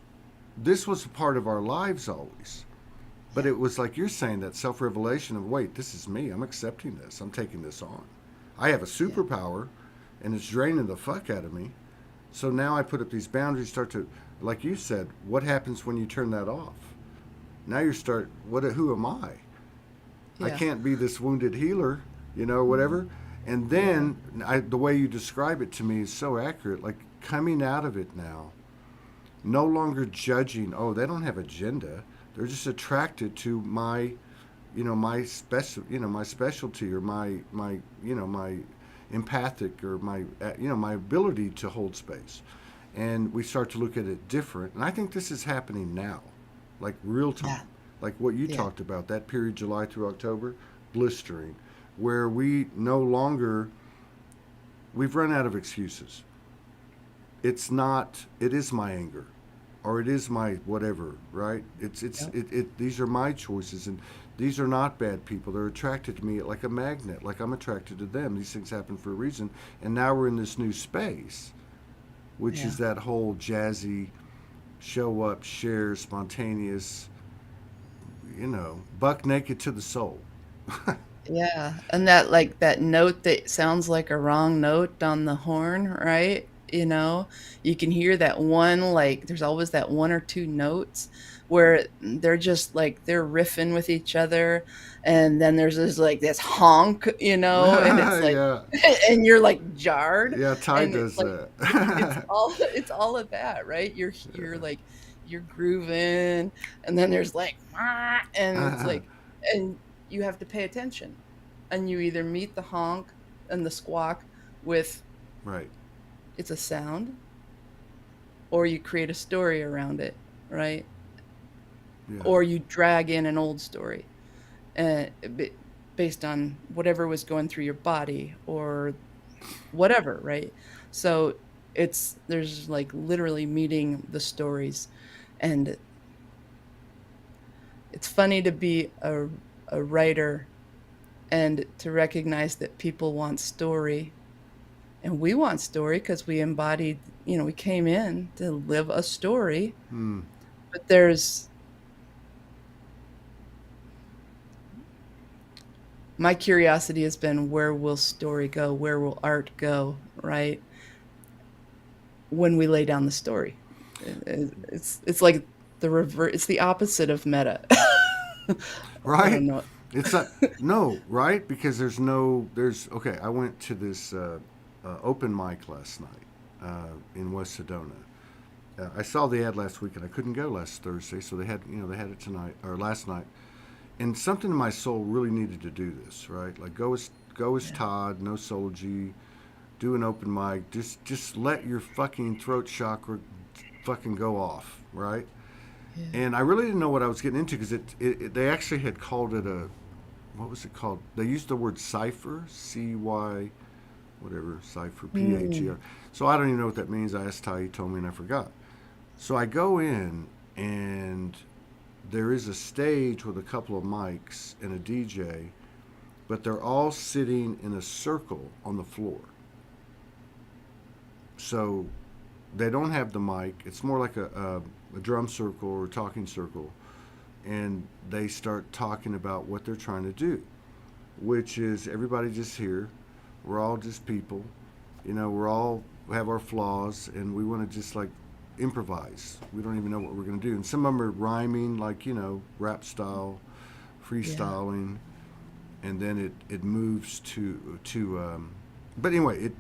this was a part of our lives always. But yeah, it was like you're saying, that self revelation of, wait, this is me. I'm accepting this. I'm taking this on. I have a yeah, superpower and it's draining the fuck out of me. So now I put up these boundaries, start to, like you said, what happens when you turn that off? Now you start, who am I? I yeah, can't be this wounded healer, whatever. And yeah, then the way you describe it to me is so accurate. Like coming out of it now, no longer judging. Oh, they don't have agenda. They're just attracted to my specialty, or my empathic, or my ability to hold space. And we start to look at it different. And I think this is happening now, like real yeah, time, like what you yeah, talked about, that period, July through October, blistering, where we no longer, we've run out of excuses. It is my anger, or it is my whatever, right? yep, These are my choices, and these are not bad people. They're attracted to me like a magnet, like I'm attracted to them. These things happen for a reason. And now we're in this new space, which yeah, is that whole jazzy, show up, share, spontaneous, buck naked to the soul. yeah. And that, like, that note that sounds like a wrong note on the horn, right? You can hear that one, like, there's always that one or two notes where they're just like they're riffing with each other, and then there's this, like, this honk, and it's like, Yeah. and you're like jarred, Yeah, Ty and it's does like, it's that. all it's all of that, right? You're like, you're grooving, and then there's like, "Ah," and it's like, and you have to pay attention, and you either meet the honk and the squawk with, Right. it's a sound, or you create a story around it, right? Yeah. Or you drag in an old story, uh, based on whatever was going through your body or whatever, right? So there's like literally meeting the stories, and it's funny to be a writer and to recognize that people want story, and we want story because we embodied, we came in to live a story. Hmm. But there's my curiosity has been, where will story go? Where will art go? Right? When we lay down the story, it's like the reverse. It's the opposite of meta. I Right? don't know. It's a no, right? Because there's okay. I went to this open mic last night in West Sedona. I saw the ad last week and I couldn't go last Thursday, so they had it tonight or last night. And something in my soul really needed to do this, right? Like go as Yeah, Todd, no Soulogy, do an open mic. Just let your fucking throat chakra fucking go off, right? Yeah. And I really didn't know what I was getting into because they actually had called it a, what was it called? They used the word cipher, C-Y, whatever, cipher, Mm. P-H-E-R. So I don't even know what that means. I asked Ty, he told me, and I forgot. So I go in, and there is a stage with a couple of mics and a DJ, but they're all sitting in a circle on the floor. So they don't have the mic. It's more like a drum circle or a talking circle. And they start talking about what they're trying to do, which is everybody just here. We're all just people. We're all have our flaws, and we want to just like improvise. We don't even know what we're going to do. And some of them are rhyming, like, rap style, Yeah. freestyling, and then it moves to. But anyway,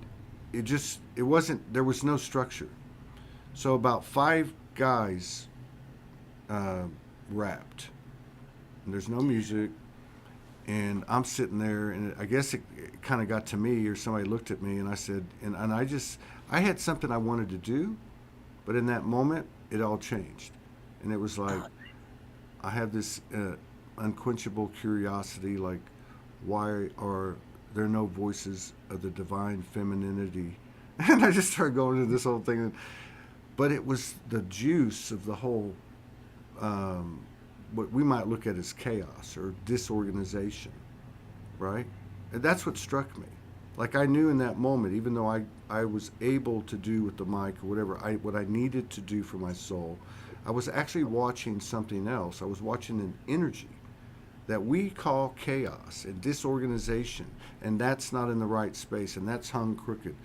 it wasn't. There was no structure. So about five guys uh, rapped. And there's no music, and I'm sitting there, and I guess it kind of got to me, or somebody looked at me, and I said, and I had something I wanted to do, but in that moment, it all changed, and it was like Oh, I had this unquenchable curiosity, like, why are there no voices of the divine femininity? And I just started going into this whole thing, but it was the juice of the whole um, what we might look at as chaos or disorganization, right? And that's what struck me. Like I knew in that moment, even though I was able to do with the mic or whatever, what I needed to do for my soul, I was actually watching something else. I was watching an energy that we call chaos and disorganization, and that's not in the right space, and that's hung crooked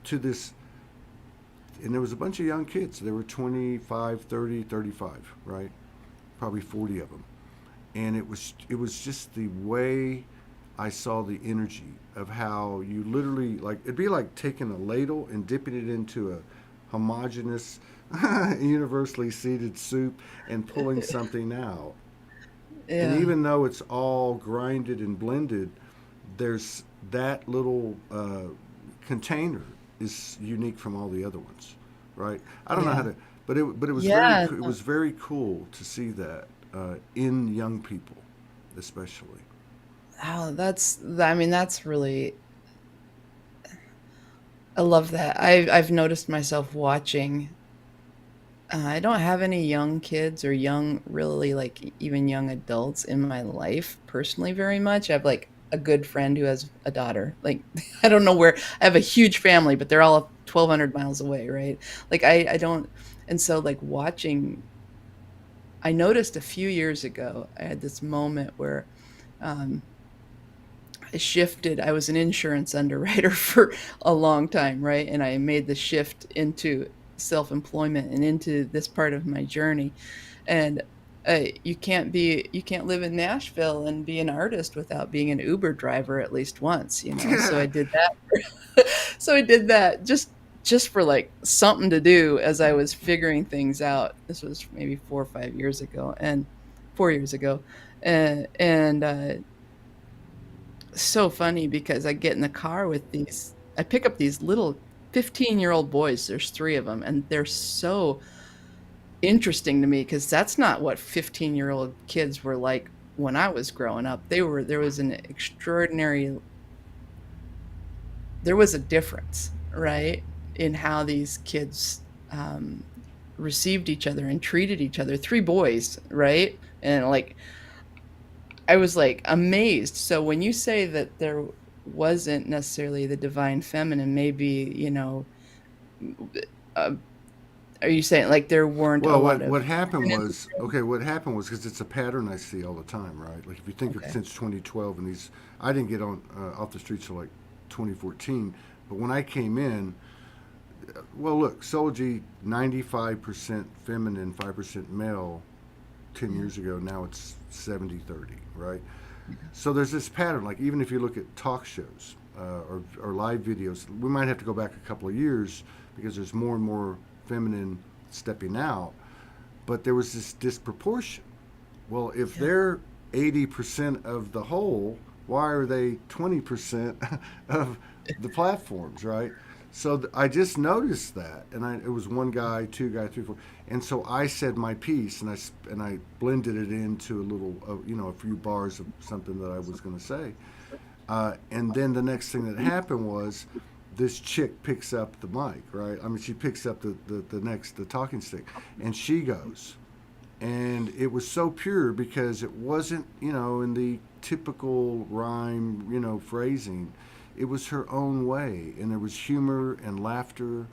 to this. And there was a bunch of young kids. There were 25, 30, 35, right? Probably 40 of them. And it was just the way I saw the energy of how you literally, like, it'd be like taking a ladle and dipping it into a homogeneous universally seeded soup and pulling something out. And yeah. even though it's all grinded and blended, there's that little container is unique from all the other ones, right? I don't know how Yeah. to, but it was Yeah. it was very cool to see that in young people, especially. Oh, I mean, that's really, I love that. I've noticed myself watching. I don't have any young kids or young, really, like, even young adults in my life personally very much. I have like a good friend who has a daughter. Like, I don't know where, I have a huge family, but they're all 1,200 miles away, right? Like, I don't, and so like watching, I noticed a few years ago, I had this moment where um, I shifted. I was an insurance underwriter for a long time, right? And I made the shift into self employment and into this part of my journey. And you can't live in Nashville and be an artist without being an Uber driver at least once, you know. So I did that. So I did that just for like something to do as I was figuring things out. This was maybe 4 or 5 years ago, and 4 years ago, and so funny because I get in the car with these, I pick up these little 15-year-old boys. There's three of them, and they're so interesting to me because that's not what 15-year-old kids were like when I was growing up. There was an extraordinary, there was a difference, right, in how these kids um, received each other and treated each other. Three boys, right? And like, I was like amazed. So when you say that there wasn't necessarily the divine feminine, maybe, uh, are you saying like there weren't a Well, lot what of happened women in the was room? okay. What happened was because it's a pattern I see all the time, right? Like if you think of Okay. since 2012, and these, I didn't get on off the streets till like 2014, but when I came in, well, look, Soulogy 95% feminine, 5% male. 10 Yeah. years ago, now it's 70-30, right? Yeah. So there's this pattern. Like even if you look at talk shows or live videos, we might have to go back a couple of years because there's more and more feminine stepping out. But there was this disproportion. Well, if Yeah. they're 80% of the whole, why are they 20% of the platforms, right? So I just noticed that, and it was one guy, two guy, three, four, and so I said my piece, and I blended it into a little, a few bars of something that I was going to say, and then the next thing that happened was this chick picks up the mic, right? I mean, she picks up the talking stick, and she goes, and it was so pure because it wasn't, in the typical rhyme, phrasing. It was her own way, and there was humor and laughter,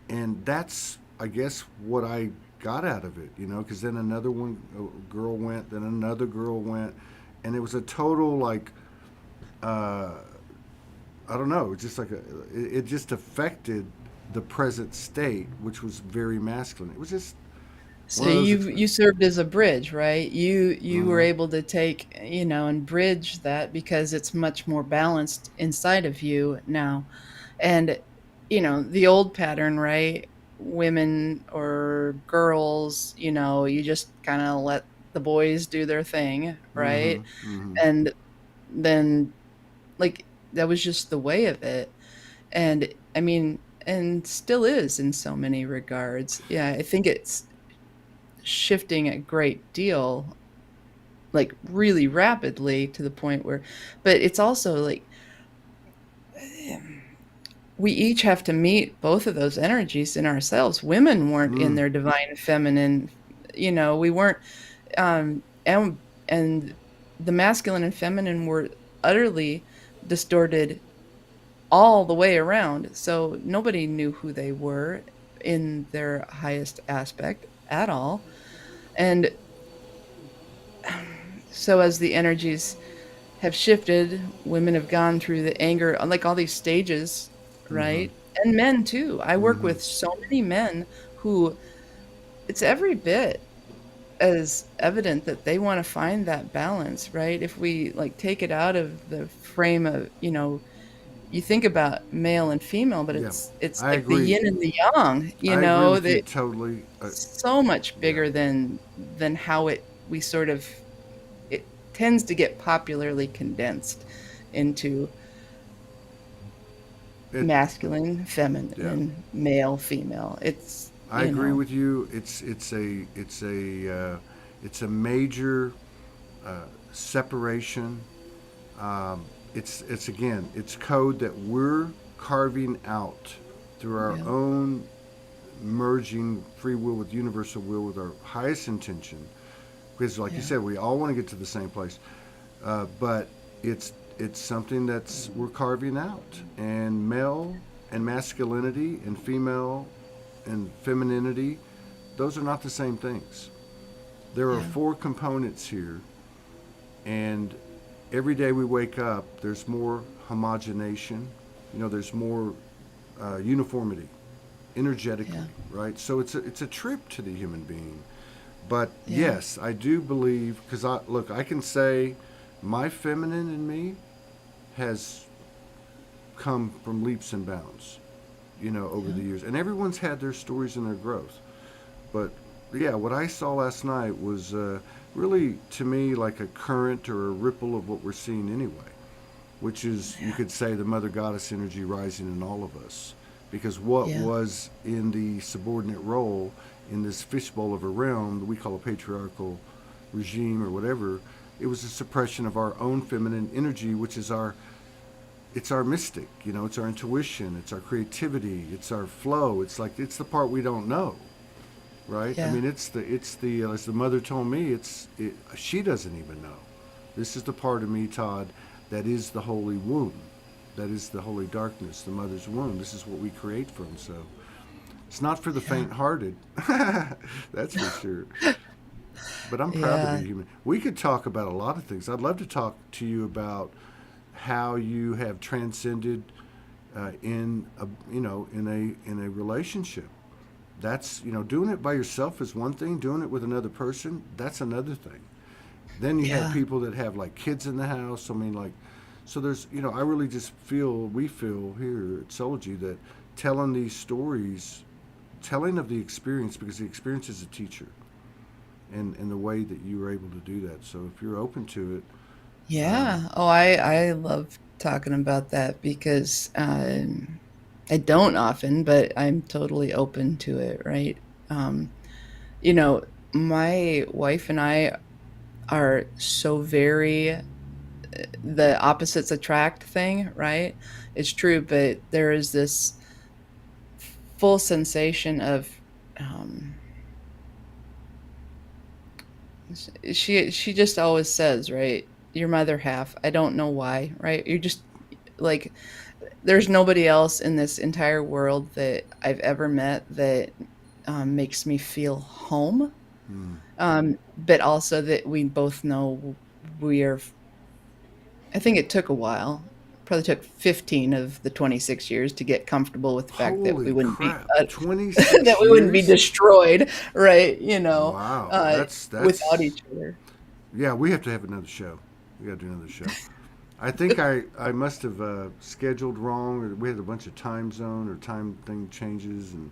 and that's, I guess, what I got out of it, because then another one a girl went, then another girl went, and it was a total like, uh, I don't know, just like it just affected the present state, which was very masculine. It was just So one of those. you served as a bridge, right? You were Mhm. able to take, and bridge that because it's much more balanced inside of you now. And the old pattern, right? Women or girls, you just kind of let the boys do their thing, right? Mhm. Mhm. And then, like, that was just the way of it. And I mean, and still is in so many regards. Yeah, I think it's shifting a great deal, like really rapidly to the point where, but it's also like we each have to meet both of those energies in ourselves. Women weren't in Mm. their divine feminine, we weren't, and the masculine and feminine were utterly distorted all the way around. So nobody knew who they were in their highest aspect at all. And so as the energies have shifted, women have gone through the anger, like all these stages, Mhm. right? And men too. I work Mhm. with so many men who it's every bit as evident that they want to find that balance, right? If we like take it out of the frame of, you think about male and female, but Yeah, it's I like the agree. yin and the yang, I agree with you that totally. so much Yeah. bigger than how it we sort of it tends to get popularly condensed into It. masculine, Yeah. feminine, male, female. It's, I agree with you. It's a major separation. Um, it's again, it's code that we're carving out through our yeah, own merging free will with universal will with our highest intention. Because, like you yeah, said, we all want to get to the same place, but it's something that's we're carving out, and male and masculinity and female and femininity, those are not the same things. There are yeah, four components here, and every day we wake up, there's more homogenation. There's more uniformity yeah, energetically, right? So it's a trip to the human being. But yeah, yes, I do believe because I can say my feminine in me has come from leaps and bounds, over yeah, the years, and everyone's had their stories and their growth. But yeah, what I saw last night was really to me like a current or a ripple of what we're seeing anyway, which is you yeah, could say the mother goddess energy rising in all of us. Because what yeah, was in the subordinate role in this fishbowl of a realm that we call a patriarchal regime or whatever, it was a suppression of our own feminine energy, which is it's our mystic, it's our intuition, it's our creativity, it's our flow. It's like it's the part we don't know, right? I yeah, mean, it's the as the mother told me, she doesn't even know. This is the part of me, Todd, that is the holy womb, that is the holy darkness, the mother's womb. This is what we create from. So it's not for the yeah, faint-hearted, that's for sure. But I'm proud to be yeah, human. We could talk about a lot of things. I'd love to talk to you about how you have transcended in a in a relationship. That's doing it by yourself is one thing. Doing it with another person, that's another thing. Then you have yeah, people that have like kids in the house. I mean, like, so there's I really just feel we feel here at Soulogy that telling these stories, telling of the experience because the experience is a teacher, and the way that you were able to do that. So if you're open to it, um, yeah. Oh, I love talking about that because I don't often, but I'm totally open to it, right? Um, you know, my wife and I are so very the opposites attract thing, right? It's true, but there is this full sensation of um, she just always says, right? You're my other half. I don't know why, right? You're just like there's nobody else in this entire world that I've ever met that makes me feel home. Mm. But also that we both know we are. I think it took a while. Probably took 15 of the 26 years to get comfortable with the fact that we Holy wouldn't be crap! that 26 we wouldn't be years? destroyed, right? Wow, Without that's each other. yeah. We have to have another show. We got to do another show. I think I must have scheduled wrong, or we had a bunch of time zone or time thing changes, and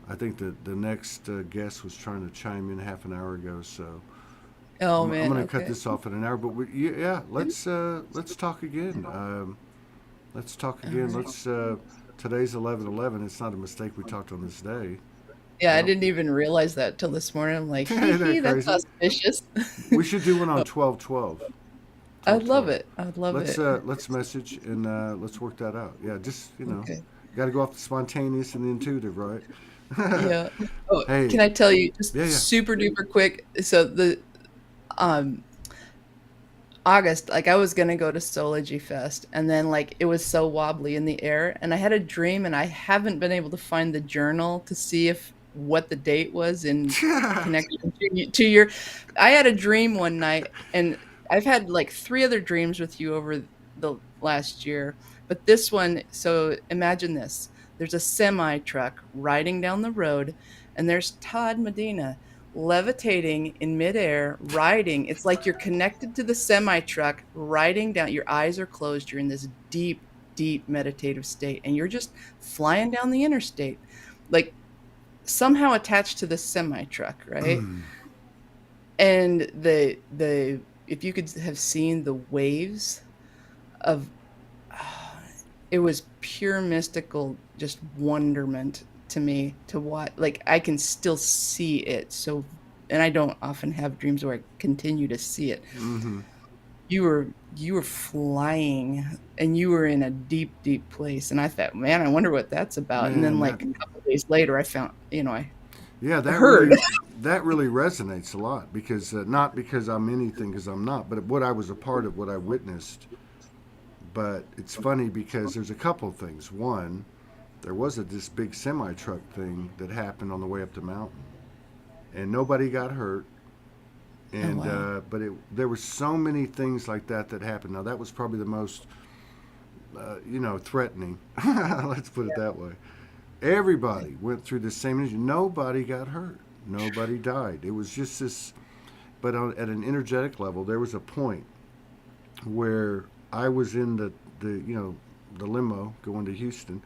I think that the next guest was trying to chime in half an hour ago. So Oh I'm man, going to cut okay. this off at an hour. But yeah, let's talk again. Let's talk All again. right. Let's today's 11/11. It's not a mistake we talked on this day. Yeah, I I don't. didn't even realize that till this morning. I'm like, hee Isn't that hee, that's crazy? auspicious. We should do one on Oh, 12/12. I'd Twelve love twelve. it. I'd love it. Let's message and let's work that out. Yeah, just Okay. got to go off the spontaneous and the intuitive, right? Yeah. Oh, Hey, can I tell you just yeah, yeah. super duper quick? So the um August, like I was gonna go to Soulogy Fest, and then like it was so wobbly in the air, and I had a dream, and I haven't been able to find the journal to see if what the date was in connection to your. I had a dream one night, and I've had like three other dreams with you over the last year, but this one. So imagine this: there's a semi truck riding down the road, and there's Todd Medina levitating in midair, riding. It's like you're connected to the semi truck, riding down. Your eyes are closed. You're in this deep, deep meditative state, and you're just flying down the interstate, like somehow attached to the semi truck, right? And the if you could have seen the waves of it was pure mystical just wonderment to me to watch. Like I can still see it. So, and I don't often have dreams where I continue to see it. Mm-hmm. You were flying, and you were in a deep, deep place. And I thought, man, I wonder what that's about. And then Man, that like a couple of days later, I found, yeah, I heard. that really resonates a lot because not because I'm anything, because I'm not, but what I was a part of, what I witnessed. But it's funny because there's a couple of things. One, there was this big semi truck thing that happened on the way up the mountain, and nobody got hurt. Oh And wow. but there were so many things like that that happened. Now that was probably the most threatening. Let's put it that way. Everybody went through the same energy. Nobody got hurt. Nobody died. It was just this. But at an energetic level, there was a point where I was in the limo going to Houston,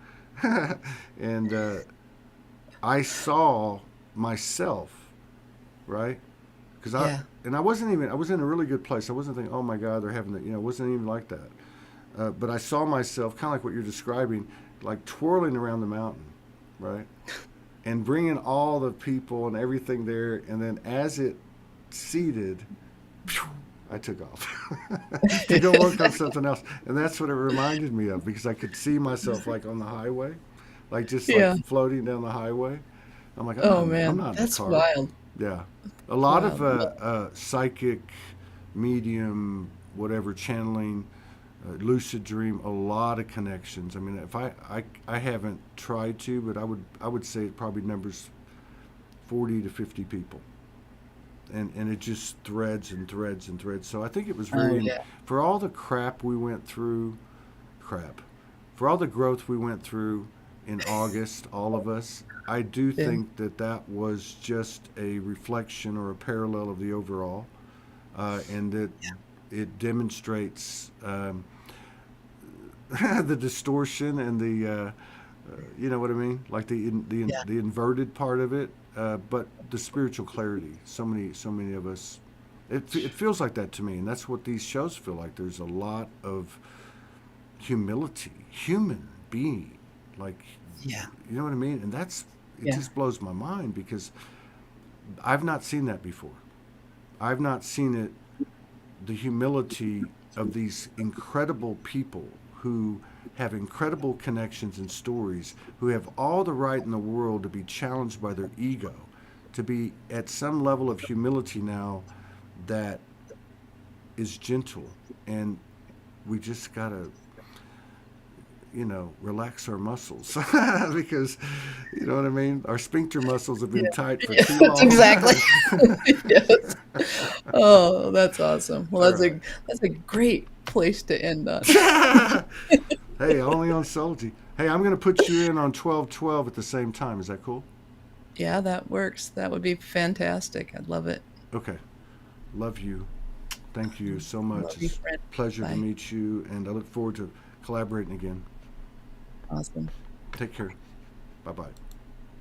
and I saw myself, right? Because Yeah. I was in a really good place. I wasn't thinking, oh my God, they're having it wasn't even like that. But I saw myself kind of like what you're describing, like twirling around the mountain, right? And bringing all the people and everything there. And then as it seeded, I took off to go work on something else. And that's what it reminded me of because I could see myself like on the highway, like just like Yeah. floating down the highway. I'm like, Oh I'm man, not in the that's car. wild. Yeah. A That's lot of wild. psychic, medium, whatever, channeling, lucid dream, a lot of connections. I mean, if I haven't tried to, but I would say it probably numbers 40 to 50 people. And it just threads and threads and threads. So I think it was Oh very, yeah. for all the crap we went through, crap, for all the growth we went through in August, all of us, I do Yeah. think that was just a reflection or a parallel of the overall, and that it demonstrates the distortion and you know what I mean, like Yeah. the inverted part of it, but the spiritual clarity. So many of us, it feels like that to me, and that's what these shows feel like. There's a lot of humility, human being, Like, Yeah. you know what I mean? And it Yeah. just blows my mind because I've not seen that before. I've not seen it, the humility of these incredible people who have incredible connections and stories, who have all the right in the world to be challenged by their ego, to be at some level of humility now that is gentle. And we just got to, relax our muscles because, you know what I mean? Our sphincter muscles have been Yeah. tight for too Yes, long. exactly. Yes. Oh, that's awesome. Well, All right. that's a great place to end on. Hey, only on Soulogy. Hey, I'm going to put you in on 12:12 at the same time. Is that cool? Yeah, that works. That would be fantastic. I'd love it. Okay. Love you. Thank you so much. Love you, It's friend. a pleasure to Bye. meet you, and I look forward to collaborating again. Awesome. Take care. Bye bye.